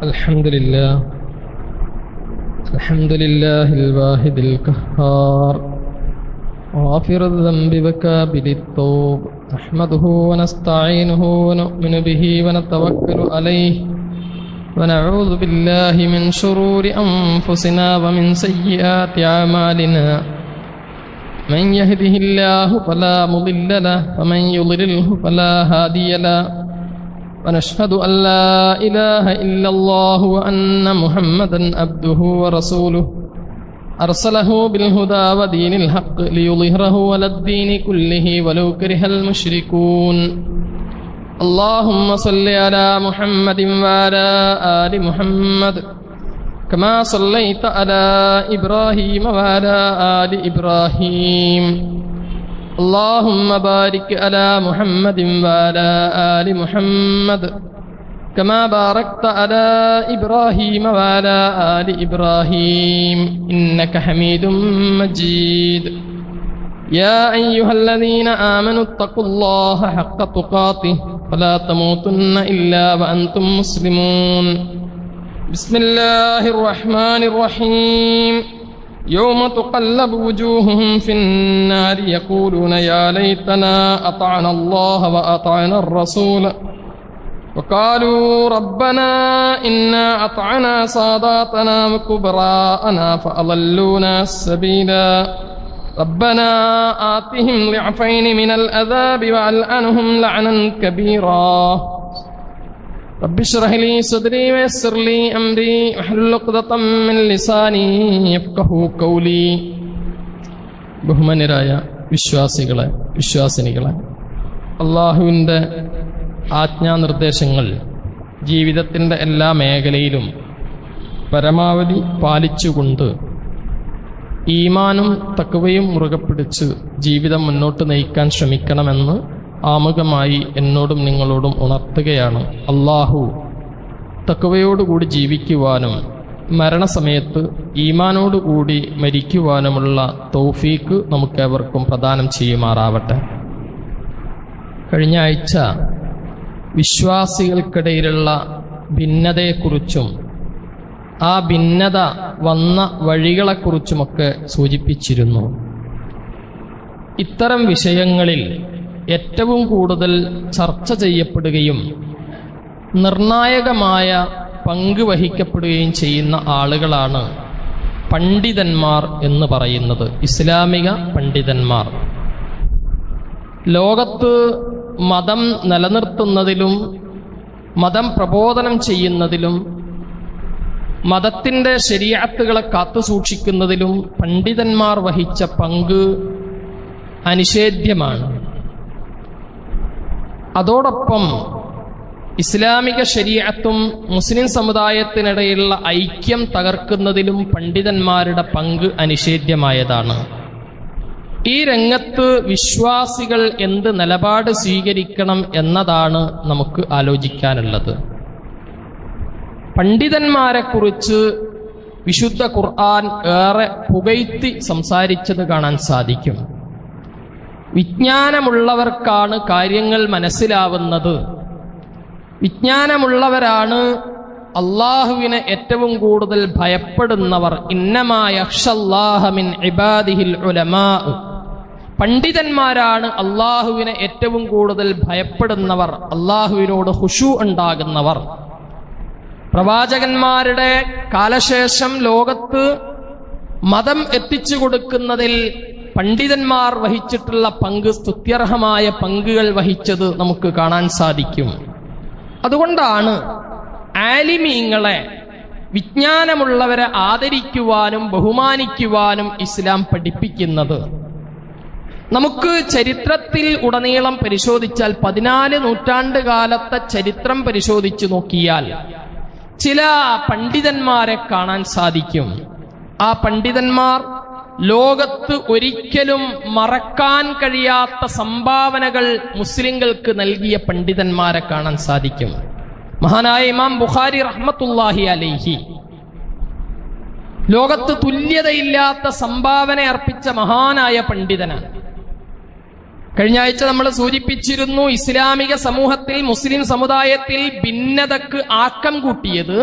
الحمد لله الواحد القهار غافر الذنب وكابل التوب نحمده ونستعينه ونؤمن به ونتوكل عليه ونعوذ بالله من شرور أنفسنا ومن سيئات أعمالنا من يهده الله فلا مضل له ومن يضلله فلا هادي له ونشهد أن لا إله إلا الله وأن محمدا عبده ورسوله أرسله بالهدى ودين الحق ليظهره على الدين كله ولو كره المشركون اللهم صل على محمد وعلى آل محمد كما صليت على إبراهيم وعلى آل إبراهيم اللهم بارك على محمد وعلى آل محمد كما باركت على إبراهيم وعلى آل إبراهيم إنك حميد مجيد يا أيها الذين آمنوا اتقوا الله حق تقاته ولا تموتن إلا وأنتم مسلمون بسم الله الرحمن الرحيم يوم تقلب وجوههم في النار يقولون يا ليتنا أطعنا الله وأطعنا الرسول وقالوا ربنا إنا أطعنا ساداتنا وكبراءنا فأضلونا السبيلا ربنا آتهم ضعفين من العذاب والعنهم لعنا كبيرا رب اشرح لي صدري ويسر لي أمري واحلل عقدة من لساني يفقهوا قولي. ബഹുമാന്യരായ വിശ്വാസിനികളെ, അള്ളാഹുവിൻ്റെ ആജ്ഞാനിർദ്ദേശങ്ങൾ ജീവിതത്തിൻ്റെ എല്ലാ മേഖലയിലും പരമാവധി പാലിച്ചുകൊണ്ട് ഈമാനും തഖ്വയും മുറുകെ പിടിച്ച് ജീവിതം മുന്നോട്ട് നയിക്കാൻ ശ്രമിക്കണമെന്ന് ആമുഖമായി എന്നോടും നിങ്ങളോടും ഉണർത്തുകയാണ്. അള്ളാഹു തഖ്വയോടുകൂടി ജീവിക്കുവാനും മരണസമയത്ത് ഈമാനോടുകൂടി മരിക്കുവാനുമുള്ള തൗഫീക്ക് നമുക്കേവർക്കും പ്രദാനം ചെയ്യുമാറാവട്ടെ. കഴിഞ്ഞ ആഴ്ച വിശ്വാസികൾക്കിടയിലുള്ള ഭിന്നതയെക്കുറിച്ചും ആ ഭിന്നത വന്ന വഴികളെക്കുറിച്ചുമൊക്കെ സൂചിപ്പിച്ചിരുന്നു. ഇത്തരം വിഷയങ്ങളിൽ ഏറ്റവും കൂടുതൽ ചർച്ച ചെയ്യപ്പെടുകയും നിർണായകമായ പങ്ക് വഹിക്കപ്പെടുകയും ചെയ്യുന്ന ആളുകളാണ് പണ്ഡിതന്മാർ എന്ന് പറയുന്നത്, ഇസ്ലാമിക പണ്ഡിതന്മാർ. ലോകത്ത് മതം നിലനിർത്തുന്നതിലും മതം പ്രബോധനം ചെയ്യുന്നതിലും മതത്തിൻ്റെ ശരീഅത്തുകളെ കാത്തുസൂക്ഷിക്കുന്നതിലും പണ്ഡിതന്മാർ വഹിച്ച പങ്ക് അനിഷേധ്യമാണ്. അതോടൊപ്പം ഇസ്ലാമിക ശരീഅത്തും മുസ്ലിം സമുദായത്തിനിടയിലുള്ള ഐക്യം തകർക്കുന്നതിലും പണ്ഡിതന്മാരുടെ പങ്ക് അനിഷേധ്യമായതാണ്. ഈ രംഗത്ത് വിശ്വാസികൾ എന്ത് നിലപാട് സ്വീകരിക്കണം എന്നതാണ് നമുക്ക് ആലോചിക്കാനുള്ളത്. പണ്ഡിതന്മാരെക്കുറിച്ച് വിശുദ്ധ ഖുർആൻ ഏറെ പുകഴ്ത്തി സംസാരിച്ചത് കാണാൻ സാധിക്കും. വിജ്ഞാനമുള്ളവർക്കാണ് കാര്യങ്ങൾ മനസ്സിലാവുന്നത്, വിജ്ഞാനമുള്ളവരാണ് അള്ളാഹുവിനെ ഏറ്റവും കൂടുതൽ ഭയപ്പെടുന്നവർ. ഇന്നമാ യഖ്ഷല്ലാഹ മിൻ ഇബാദിഹിൽ ഉലമാ, പണ്ഡിതന്മാരാണ് അള്ളാഹുവിനെ ഏറ്റവും കൂടുതൽ ഭയപ്പെടുന്നവർ, അള്ളാഹുവിനോട് ഖുശൂ ഉണ്ടാകുന്നവർ. പ്രവാചകന്മാരുടെ കാലശേഷം ലോകത്ത് മതം എത്തിച്ചു കൊടുക്കുന്നതിൽ പണ്ഡിതന്മാർ വഹിച്ചിട്ടുള്ള പങ്ക് സ്തുത്യർഹമായ പങ്കുകൾ വഹിച്ചത് നമുക്ക് കാണാൻ സാധിക്കും. അതുകൊണ്ടാണ് ആലിമീങ്ങളെ, വിജ്ഞാനമുള്ളവരെ ആദരിക്കുവാനും ബഹുമാനിക്കുവാനും ഇസ്ലാം പഠിപ്പിക്കുന്നത്. നമുക്ക് ചരിത്രത്തിൽ ഉടനീളം പരിശോധിച്ചാൽ 14 നൂറ്റാണ്ട് കാലത്തെ ചരിത്രം പരിശോധിച്ചു നോക്കിയാൽ ചില പണ്ഡിതന്മാരെ കാണാൻ സാധിക്കും. ആ പണ്ഡിതന്മാർ ലോകത്ത് ഒരിക്കലും മറക്കാൻ കഴിയാത്ത സംഭാവനകൾ മുസ്ലിങ്ങൾക്ക് നൽകിയ പണ്ഡിതന്മാരെ കാണാൻ സാധിക്കും. മഹാനായ ഇമാം ബുഖാരി റഹ്മത്തുള്ളാഹി അലൈഹി ലോകത്ത് തുല്യതയില്ലാത്ത സംഭാവന അർപ്പിച്ച മഹാനായ പണ്ഡിതനാണ്. കഴിഞ്ഞ ആഴ്ച നമ്മൾ സൂചിപ്പിച്ചിരുന്നു, ഇസ്ലാമിക സമൂഹത്തിൽ മുസ്ലിം സമുദായത്തിൽ ഭിന്നതക്ക് ആക്കം കൂട്ടിയത്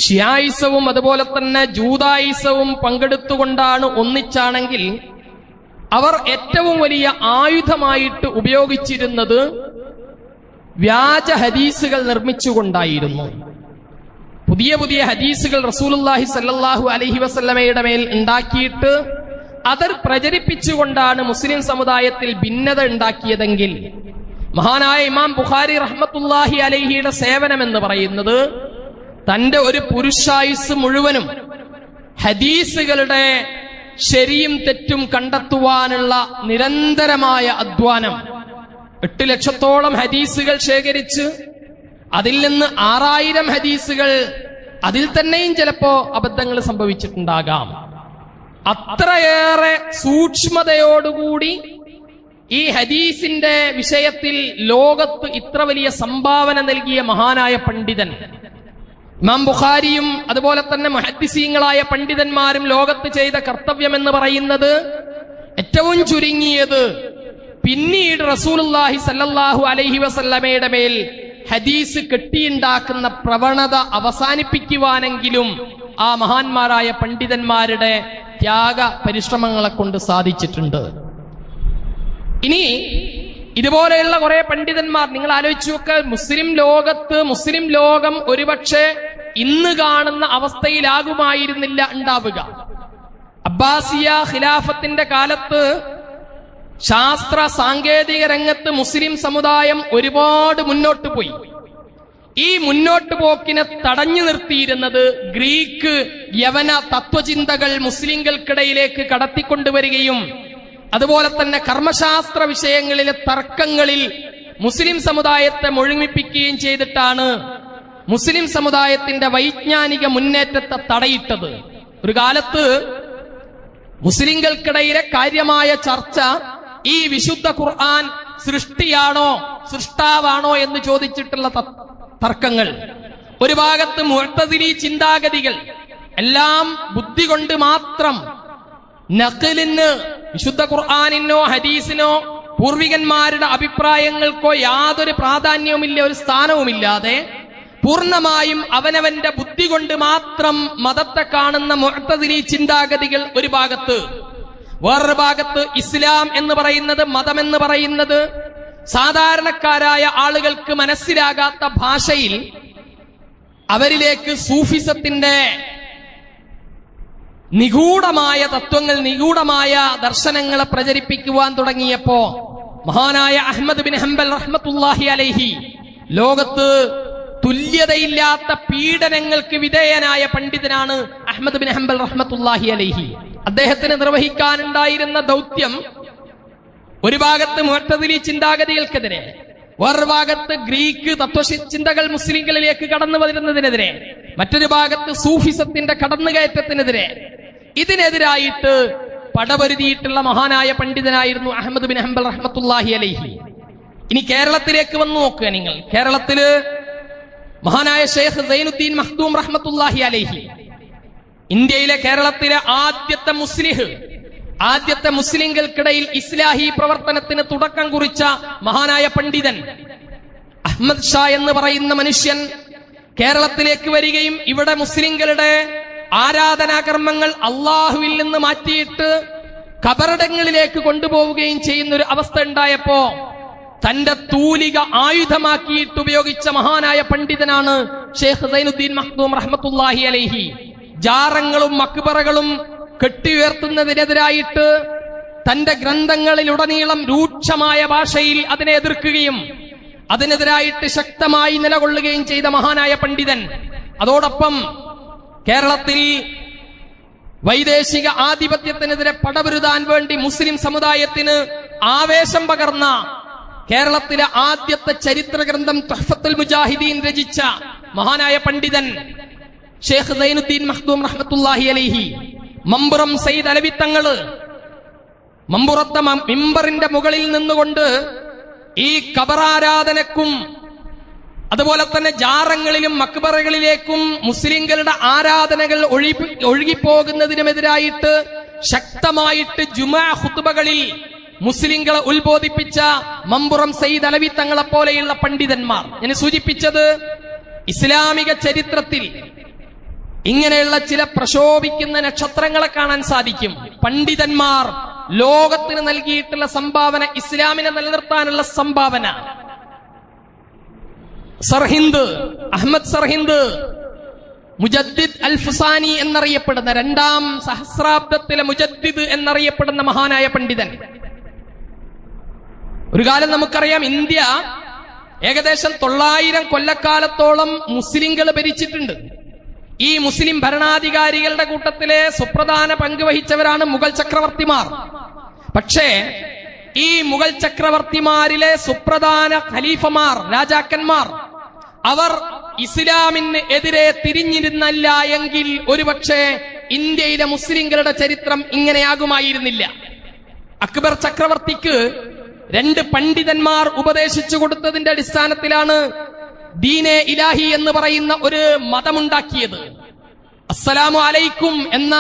ഷിയായിസവും അതുപോലെ തന്നെ ജൂതായിസവും പങ്കെടുത്തുകൊണ്ടാണ് ഒന്നിച്ചാണെങ്കിൽ അവർ ഏറ്റവും വലിയ ആയുധമായിട്ട് ഉപയോഗിച്ചിരുന്നത് വ്യാജ ഹദീസുകൾ നിർമ്മിച്ചുകൊണ്ടായിരുന്നു. പുതിയ പുതിയ ഹദീസുകൾ റസൂലുള്ളാഹി സ്വല്ലല്ലാഹു അലൈഹി വസല്ലമയുടെ മേൽ ഉണ്ടാക്കിയിട്ട് അത് പ്രചരിപ്പിച്ചുകൊണ്ടാണ് മുസ്ലിം സമുദായത്തിൽ ഭിന്നത ഉണ്ടാക്കിയതെങ്കിൽ മഹാനായ ഇമാം ബുഖാരി റഹ്മത്തുള്ളാഹി അലൈഹിയുടെ സേവനം എന്ന് പറയുന്നത് തന്റെ ഒരു പുരുഷായുസ് മുഴുവനും ഹദീസുകളുടെ ശരിയും തെറ്റും കണ്ടെത്തുവാനുള്ള നിരന്തരമായ അധ്വാനം. 8 ലക്ഷത്തോളം ഹദീസുകൾ ശേഖരിച്ച് അതിൽ നിന്ന് 6000 ഹദീസുകൾ, അതിൽ തന്നെയും ചിലപ്പോ അബദ്ധങ്ങൾ സംഭവിച്ചിട്ടുണ്ടാകാം. അത്രയേറെ സൂക്ഷ്മതയോടുകൂടി ഈ ഹദീസിന്റെ വിഷയത്തിൽ ലോകത്ത് ഇത്ര വലിയ സംഭാവന നൽകിയ മഹാനായ പണ്ഡിതൻ ഇമാം ബുഖാരിയും അതുപോലെ തന്നെ മുഹദ്ദിസീങ്ങളായ പണ്ഡിതന്മാരും ലോകത്ത് ചെയ്ത കർത്തവ്യം എന്ന് പറയുന്നത് ഏറ്റവും ചുരുങ്ങിയത് പിന്നീട് റസൂലുള്ളാഹി സല്ലല്ലാഹു അലൈഹി വസല്ലമയുടെ മേൽ ഹദീസ് കെട്ടിയുണ്ടാക്കുന്ന പ്രവണത അവസാനിപ്പിക്കുവാനെങ്കിലും ആ മഹാന്മാരായ പണ്ഡിതന്മാരുടെ ത്യാഗ പരിശ്രമങ്ങളെ കൊണ്ട് സാധിച്ചിട്ടുണ്ട്. ഇനി ഇതുപോലെയുള്ള കുറെ പണ്ഡിതന്മാർ നിങ്ങൾ ആലോചിച്ചു നോക്ക്. മുസ്ലിം ലോകം ഒരുപക്ഷെ ഇന്ന് കാണുന്ന അവസ്ഥയിലാകുമായിരുന്നില്ല ഉണ്ടാവുക. അബ്ബാസിയ ഖിലാഫത്തിന്റെ കാലത്ത് ശാസ്ത്ര സാങ്കേതിക രംഗത്ത് മുസ്ലിം സമുദായം ഒരുപാട് മുന്നോട്ട് പോയി. ഈ മുന്നോട്ട് പോക്കിനെ തടഞ്ഞു നിർത്തിയിരുന്നത് ഗ്രീക്ക് യവന തത്വചിന്തകൾ മുസ്ലിങ്ങൾക്കിടയിലേക്ക് കടത്തിക്കൊണ്ടുവരികയും അതുപോലെ തന്നെ കർമ്മശാസ്ത്ര വിഷയങ്ങളിലെ തർക്കങ്ങളിൽ മുസ്ലിം സമുദായത്തെ മുഴുമിപ്പിക്കുകയും ചെയ്തിട്ടാണ് മുസ്ലിം സമുദായത്തിന്റെ വൈജ്ഞാനിക മുന്നേറ്റത്തെ തടയിട്ടത്. ഒരു കാലത്ത് മുസ്ലിങ്ങൾക്കിടയിലെ കാര്യമായ ചർച്ച ഈ വിശുദ്ധ ഖുർആൻ സൃഷ്ടിയാണോ സൃഷ്ടാവാണോ എന്ന് ചോദിച്ചിട്ടുള്ള തർക്കങ്ങൾ. ഒരു ഭാഗത്ത് മുഅ്തസിലി ചിന്താഗതികൾ എല്ലാം ബുദ്ധി കൊണ്ട് മാത്രം നഖലിന് വിശുദ്ധ ഖുർആനിനോ ഹദീസിനോ പൂർവികന്മാരുടെ അഭിപ്രായങ്ങൾക്കോ യാതൊരു പ്രാധാന്യവുമില്ല, ഒരു സ്ഥാനവുമില്ലാതെ പൂർണ്ണമായും അവനവന്റെ ബുദ്ധി കൊണ്ട് മാത്രം മതത്തെ കാണുന്ന മുഅ്തസിലി ചിന്താഗതികൾ ഒരു ഭാഗത്ത്. വേറൊരു ഭാഗത്ത് ഇസ്ലാം എന്ന് പറയുന്നത്, മതമെന്ന് പറയുന്നത് സാധാരണക്കാരായ ആളുകൾക്ക് മനസ്സിലാകാത്ത ഭാഷയിൽ അവരിലേക്ക് സൂഫിസത്തിന്റെ നിഗൂഢമായ തത്വങ്ങൾ, നിഗൂഢമായ ദർശനങ്ങളെ പ്രചരിപ്പിക്കുവാൻ തുടങ്ങിയപ്പോ മഹാനായ അഹ്മദ് ബിൻ ഹംബൽ റഹ്മത്തുള്ളാഹി അലൈഹി ലോകത്ത് തുല്യതയില്ലാത്ത പീഡനങ്ങൾക്ക് വിധേയനായ പണ്ഡിതനാണ് അഹ്മദ് ബിൻ ഹംബൽ റഹ്മത്തുള്ളാഹി അലൈഹി. അദ്ദേഹത്തിന് നിർവഹിക്കാനുണ്ടായിരുന്ന ദൗത്യം ഒരു ഭാഗത്ത് മുഅ്തസിലി ചിന്താഗതികൾക്കെതിരെ, വേറൊരു ഭാഗത്ത് ഗ്രീക്ക് തത്വചിന്തകൾ മുസ്ലിങ്ങളിലേക്ക് കടന്നു വരുന്നതിനെതിരെ, മറ്റൊരു ഭാഗത്ത് സൂഫിസത്തിന്റെ കടന്നുകയറ്റത്തിനെതിരെ, ഇതിനെതിരായിട്ട് പടപൊരുതിയിട്ടുള്ള മഹാനായ പണ്ഡിതനായിരുന്നു അഹ്മദ് ബിൻ ഹംബൽ റഹ്മത്തുള്ളാഹി അലൈഹി. ഇനി കേരളത്തിലേക്ക് വന്നു നോക്കുക നിങ്ങൾ. കേരളത്തില് മഹാനായ ഷെയ്ഖ് സൈനുദ്ദീൻ മഖ്ദൂം റഹ്മത്തുള്ളാഹി അലൈഹി, ഇന്ത്യയിലെ കേരളത്തിലെ ആദ്യത്തെ മുസ്ലിഹ്, ആദ്യത്തെ മുസ്ലിങ്ങൾക്കിടയിൽ ഇസ്ലാഹി പ്രവർത്തനത്തിന് തുടക്കം കുറിച്ച മഹാനായ പണ്ഡിതൻ അഹ്മദ് ഷാ എന്ന് പറയുന്ന മനുഷ്യൻ കേരളത്തിലേക്ക് വരികയും ഇവിടെ മുസ്ലിങ്ങളുടെ ആരാധനാകർമ്മങ്ങൾ അള്ളാഹുവിൽ നിന്ന് മാറ്റിയിട്ട് ഖബറിടങ്ങളിലേക്ക് കൊണ്ടുപോവുകയും ചെയ്യുന്ന ഒരു അവസ്ഥ ഉണ്ടായപ്പോ തന്റെ തൂലിക ആയുധമാക്കിയിട്ട് ഉപയോഗിച്ച മഹാനായ പണ്ഡിതനാണ് ഷെയ്ഖ് സൈനുദ്ദീൻ മഖ്ദൂം റഹ്മത്തുള്ളാഹി അലൈഹി. ജാറങ്ങളും മക്ബറകളും കെട്ടിയുയർത്തുന്നതിനെതിരായിട്ട് തന്റെ ഗ്രന്ഥങ്ങളിലുടനീളം രൂക്ഷമായ ഭാഷയിൽ അതിനെ എതിർക്കുകയും അതിനെതിരായിട്ട് ശക്തമായി നിലകൊള്ളുകയും ചെയ്ത മഹാനായ പണ്ഡിതൻ. അതോടൊപ്പം കേരളത്തിൽ വൈദേശിക ആധിപത്യത്തിനെതിരെ പടപൊരുതാൻ വേണ്ടി മുസ്ലിം സമുദായത്തിന് ആവേശം പകർന്ന കേരളത്തിലെ ആദ്യത്തെ ചരിത്ര ഗ്രന്ഥം തുഹ്ഫത്തുൽ മുജാഹിദീൻ രചിച്ച മഹാനായ പണ്ഡിതൻ ഷെയ്ഖ് സൈനുദ്ദീൻ മഖ്ദൂം റഹ്മത്തുള്ളാഹി അലൈഹി. മമ്പുറം സയ്യിദ് അലവി തങ്ങള് മമ്പുറത്തെ മിമ്പറിന്റെ മുകളിൽ നിന്നുകൊണ്ട് ഈ ഖബറാരാധനക്കും അതുപോലെ തന്നെ ജാറങ്ങളിലും മക്ബറകളിലേക്കും മുസ്ലിങ്ങളുടെ ആരാധനകൾ ഒഴുകിപ്പോകുന്നതിനുമെതിരായിട്ട് ശക്തമായിട്ട് ജുമാ ഖുത്ബകളിൽ മുസ്ലിങ്ങളെ ഉത്ബോധിപ്പിച്ച മമ്പുറം സയ്യിദ് അലവി തങ്ങളെ പോലെയുള്ള പണ്ഡിതന്മാർ. ഞാൻ സൂചിപ്പിച്ചത് ഇസ്ലാമിക ചരിത്രത്തിൽ ഇങ്ങനെയുള്ള ചില പ്രശോഭിക്കുന്ന നക്ഷത്രങ്ങളെ കാണാൻ സാധിക്കും. പണ്ഡിതന്മാർ ലോകത്തിന് നൽകിയിട്ടുള്ള സംഭാവന, ഇസ്ലാമിനെ നിലനിർത്താനുള്ള സംഭാവന. സർഹിന്ദ്, അഹമ്മദ് സർഹിന്ദ്, മുജദ്ദിദ് അൽ ഫുസാനി എന്നറിയപ്പെടുന്ന, 2ാം സഹസ്രാബ്ദത്തിലെ മുജദ്ദിദ് എന്നറിയപ്പെടുന്ന മഹാനായ പണ്ഡിതൻ. ഒരു കാലം നമുക്കറിയാം, ഇന്ത്യ ഏകദേശം 900 കൊല്ലക്കാലത്തോളം മുസ്ലിങ്ങൾ ഭരിച്ചിട്ടുണ്ട്. ഈ മുസ്ലിം ഭരണാധികാരികളുടെ കൂട്ടത്തിലെ സുപ്രധാന പങ്ക് വഹിച്ചവരാണ് മുഗൾ ചക്രവർത്തിമാർ. പക്ഷേ ഈ മുഗൾ ചക്രവർത്തിമാരിലെ സുപ്രധാന ഖലീഫമാർ, രാജാക്കന്മാർ, അവർ ഇസ്ലാമിന് എതിരെ തിരിഞ്ഞിരുന്നില്ല എങ്കിൽ ഒരുപക്ഷെ ഇന്ത്യയിലെ മുസ്ലിങ്ങളുടെ ചരിത്രം ഇങ്ങനെയാകുമായിരുന്നില്ല. അക്ബർ ചക്രവർത്തിക്ക് 2 പണ്ഡിതന്മാർ ഉപദേശിച്ചു കൊടുത്തതിന്റെ അടിസ്ഥാനത്തിലാണ് ദീനെ ഇലാഹി എന്ന് പറയുന്ന ഒരു മതമുണ്ടാക്കിയത്. അസ്സലാമു അലൈക്കും എന്ന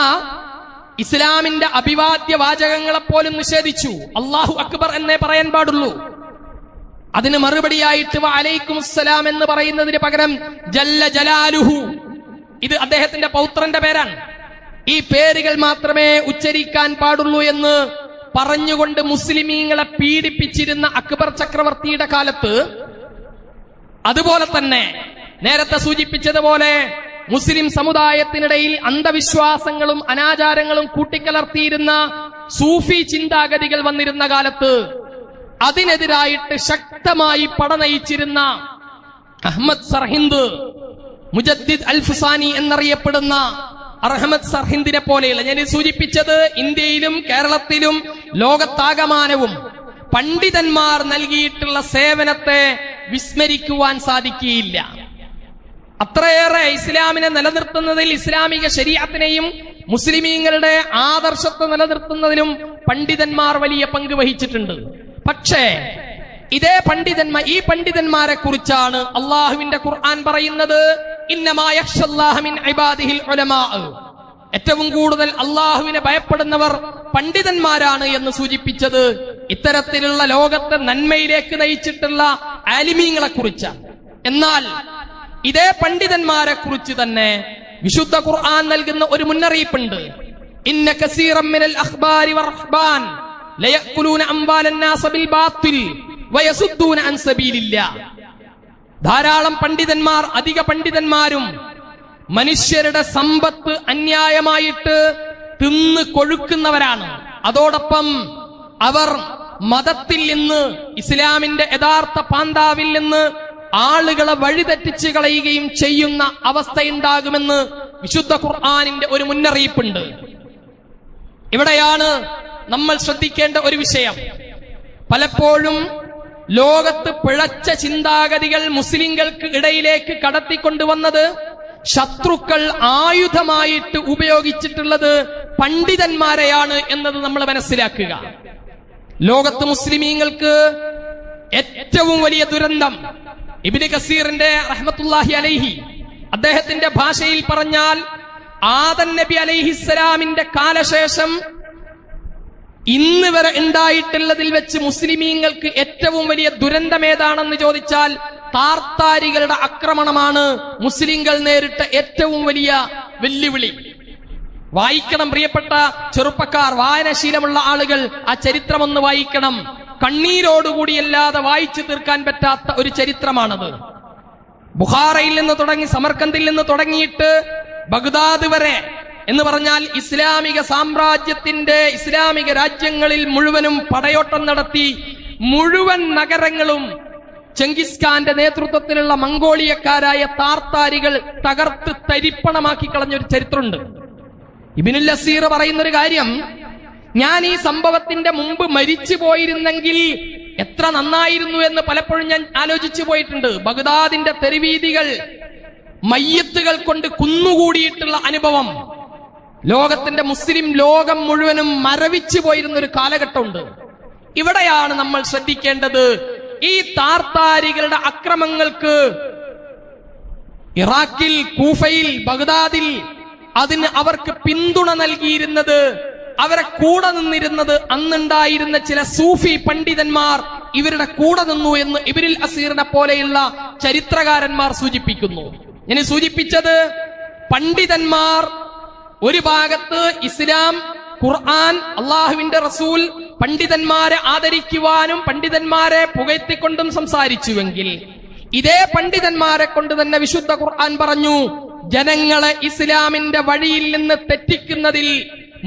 ഇസ്ലാമിന്റെ അഭിവാദ്യ വാചകങ്ങളെപ്പോലും നിഷേധിച്ചു. അല്ലാഹു അക്ബർ എന്നേ പറയാൻ പാടുള്ളൂ. അതിന് മറുപടിയായിട്ട് വഅലൈക്കും അസ്സലാം എന്ന് പറയുന്നതിന് പകരം ജല്ല ജലാലുഹു, ഇത് അദ്ദേഹത്തിന്റെ പൗത്രന്റെ പേരാണ്, ഈ പേരുകൾ മാത്രമേ ഉച്ചരിക്കാൻ പാടുള്ളൂ എന്ന് പറഞ്ഞുകൊണ്ട് മുസ്ലിമീങ്ങളെ പീഡിപ്പിച്ചിരുന്ന അക്ബർ ചക്രവർത്തിയുടെ കാലത്ത്, അതുപോലെ തന്നെ നേരത്തെ സൂചിപ്പിച്ചതുപോലെ മുസ്ലിം സമുദായത്തിനിടയിൽ അന്ധവിശ്വാസങ്ങളും അനാചാരങ്ങളും കൂട്ടിക്കലർത്തിയിരുന്ന സൂഫി ചിന്താഗതികൾ വന്നിരുന്ന കാലത്ത് അതിനെതിരായിട്ട് ശക്തമായി പടനയിച്ചിരുന്ന അഹമ്മദ് സർഹിന്ദ്, മുജദ്ദിദ് അൽ ഫുസാനി എന്നറിയപ്പെടുന്ന അഹമ്മദ് സർഹിന്ദിനെ പോലെയുള്ള, ഞാൻ സൂചിപ്പിച്ചത് ഇന്ത്യയിലും കേരളത്തിലും ലോകത്താകമാനവും പണ്ഡിതന്മാർ നൽകിയിട്ടുള്ള സേവനത്തെ വിസ്മരിക്കുവാൻ സാധിക്കുകയില്ല. അത്രയേറെ ഇസ്ലാമിനെ നിലനിർത്തുന്നതിൽ, ഇസ്ലാമിക ശരീഅത്തിനെയും മുസ്ലിമീങ്ങളുടെ ആദർശത്തെ നിലനിർത്തുന്നതിലും പണ്ഡിതന്മാർ വലിയ പങ്ക് വഹിച്ചിട്ടുണ്ട്. പക്ഷേ ഇതേ പണ്ഡിതന്മാർ, ഈ പണ്ഡിതന്മാരെ കുറിച്ചാണ് അള്ളാഹുവിന്റെ ഖുർആൻ പറയുന്നത്, ഇന്നമാ യഖ്ശല്ലാഹ മിൻ ഇബാദിഹിൽ ഉലമാ, ഏറ്റവും കൂടുതൽ അള്ളാഹുവിനെ ഭയപ്പെടുന്നവർ പണ്ഡിതന്മാരാണ് എന്ന് സൂചിപ്പിച്ചത് ഇത്തരത്തിലുള്ള ലോകത്തെ നന്മയിലേക്ക് നയിച്ചിട്ടുള്ള ആലിമീങ്ങളെ കുറിച്ചാണ്. എന്നാൽ ഇതേ പണ്ഡിതന്മാരെ കുറിച്ച് തന്നെ വിശുദ്ധ ഖുർആൻ നൽകുന്ന ഒരു മുന്നറിയിപ്പുണ്ട്. ഇന്ന കസീറൻ മിനൽ അഖ്ബാരി വറഹ്ബാൻ ലയഅകുലൂന അംവാലൻ നാസ ബിൽ ബാത്തിൽ വയസുദ്ദൂന അൻ സബീലില്ലാഹ്. ധാരാളം പണ്ഡിതന്മാർ, അധിക പണ്ഡിതന്മാരും മനുഷ്യരുടെ സമ്പത്ത് അന്യായമായിട്ട് തിന്ന് കൊഴുക്കുന്നവരാണ്. അതോടൊപ്പം അവർ മതത്തിൽ നിന്ന്, ഇസ്ലാമിന്റെ യഥാർത്ഥ പാന്താവിൽ നിന്ന് ആളുകളെ വഴിതെറ്റിച്ച് കളയുകയും ചെയ്യുന്ന അവസ്ഥയുണ്ടാകുമെന്ന് വിശുദ്ധ ഖുർആനിന്റെ ഒരു മുന്നറിയിപ്പുണ്ട്. ഇവിടെയാണ് നമ്മൾ ശ്രദ്ധിക്കേണ്ട ഒരു വിഷയം. പലപ്പോഴും ലോകത്ത് പിഴച്ച ചിന്താഗതികൾ മുസ്ലിങ്ങൾക്ക് ഇടയിലേക്ക് കടത്തിക്കൊണ്ടുവന്നത് ശത്രുക്കൾ ആയുധമായിട്ട് ഉപയോഗിച്ചിട്ടുള്ളത് പണ്ഡിതന്മാരെയാണ് എന്നത് നമ്മൾ മനസ്സിലാക്കുക. ലോകത്ത് മുസ്ലിമീങ്ങൾക്ക് ഏറ്റവും വലിയ ദുരന്തം, ഇബ്നു കസീറിന്റെ റഹ്മത്തുള്ളാഹി അലൈഹി, അദ്ദേഹത്തിന്റെ ഭാഷയിൽ പറഞ്ഞാൽ ആദം നബി അലൈഹിസ്സലാമിന്റെ കാലശേഷം ഇന്ന് വരെ ഉണ്ടായിട്ടുള്ളതിൽ വെച്ച് മുസ്ലിമീങ്ങൾക്ക് ഏറ്റവും വലിയ ദുരന്തം ഏതാണെന്ന് ചോദിച്ചാൽ താർത്താരികളുടെ ആക്രമണമാണ് മുസ്ലിങ്ങൾ നേരിട്ട ഏറ്റവും വലിയ വെല്ലുവിളി. വായിക്കണം പ്രിയപ്പെട്ട ചെറുപ്പക്കാർ, വായനാശീലമുള്ള ആളുകൾ ആ ചരിത്രമൊന്ന് വായിക്കണം. കണ്ണീരോടുകൂടിയല്ലാതെ വായിച്ചു തീർക്കാൻ പറ്റാത്ത ഒരു ചരിത്രമാണത്. ബുഖാറയിൽ നിന്ന് തുടങ്ങി, സമർക്കന്ദിൽ നിന്ന് തുടങ്ങിയിട്ട് ബഗ്ദാദ് വരെ എന്ന് പറഞ്ഞാൽ ഇസ്ലാമിക സാമ്രാജ്യത്തിന്റെ, ഇസ്ലാമിക രാജ്യങ്ങളിൽ മുഴുവനും പടയോട്ടം നടത്തി മുഴുവൻ നഗരങ്ങളും ചെങ്കിസ് ഖാന്റെ നേതൃത്വത്തിലുള്ള മംഗോളിയക്കാരായ താർത്താരികൾ തകർത്ത് തരിപ്പണമാക്കി കളഞ്ഞൊരു ചരിത്രമുണ്ട്. ഇബ്നുൽ അസീർ പറയുന്നൊരു കാര്യം, ഞാൻ ഈ സംഭവത്തിന്റെ മുമ്പ് മരിച്ചു പോയിരുന്നെങ്കിൽ എത്ര നന്നായിരുന്നു എന്ന് പലപ്പോഴും ഞാൻ ആലോചിച്ചു പോയിട്ടുണ്ട്. ബഗ്ദാദിന്റെ തെരുവീതികൾ മയ്യത്തുകൾ കൊണ്ട് കുന്നുകൂടിയിട്ടുള്ള അനുഭവം ലോകത്തിന്റെ മുസ്ലിം ലോകം മുഴുവനും മരവിച്ചു പോയിരുന്ന ഒരു കാലഘട്ടമുണ്ട്. ഇവിടെയാണ് നമ്മൾ ശ്രദ്ധിക്കേണ്ടത്. ഈ താർത്താരികളുടെ അക്രമങ്ങൾക്ക് ഇറാഖിൽ, കൂഫയിൽ, ബഗ്ദാദിൽ അതിന് അവർക്ക് പിന്തുണ നൽകിയിരുന്നത്, അവരെ കൂടെ നിന്നിരുന്നത് അന്നുണ്ടായിരുന്ന ചില സൂഫി പണ്ഡിതന്മാർ ഇവരുടെ കൂടെ നിന്നു എന്ന് ഇബ്നുൽ അസീറിനെ പോലെയുള്ള ചരിത്രകാരന്മാർ സൂചിപ്പിക്കുന്നു. ഇനി സൂചിപ്പിച്ചത് പണ്ഡിതന്മാർ ഒരു ഭാഗത്ത് ഇസ്ലാം, ഖുർആൻ, അള്ളാഹുവിന്റെ റസൂൽ പണ്ഡിതന്മാരെ ആദരിക്കുവാനും പണ്ഡിതന്മാരെ പുകഴ്ത്തിക്കൊണ്ടും സംസാരിച്ചുവെങ്കിൽ ഇതേ പണ്ഡിതന്മാരെ കൊണ്ട് തന്നെ വിശുദ്ധ ഖുർആൻ പറഞ്ഞു, ജനങ്ങളെ ഇസ്ലാമിന്റെ വഴിയിൽ നിന്ന് തെറ്റിക്കുന്നതിൽ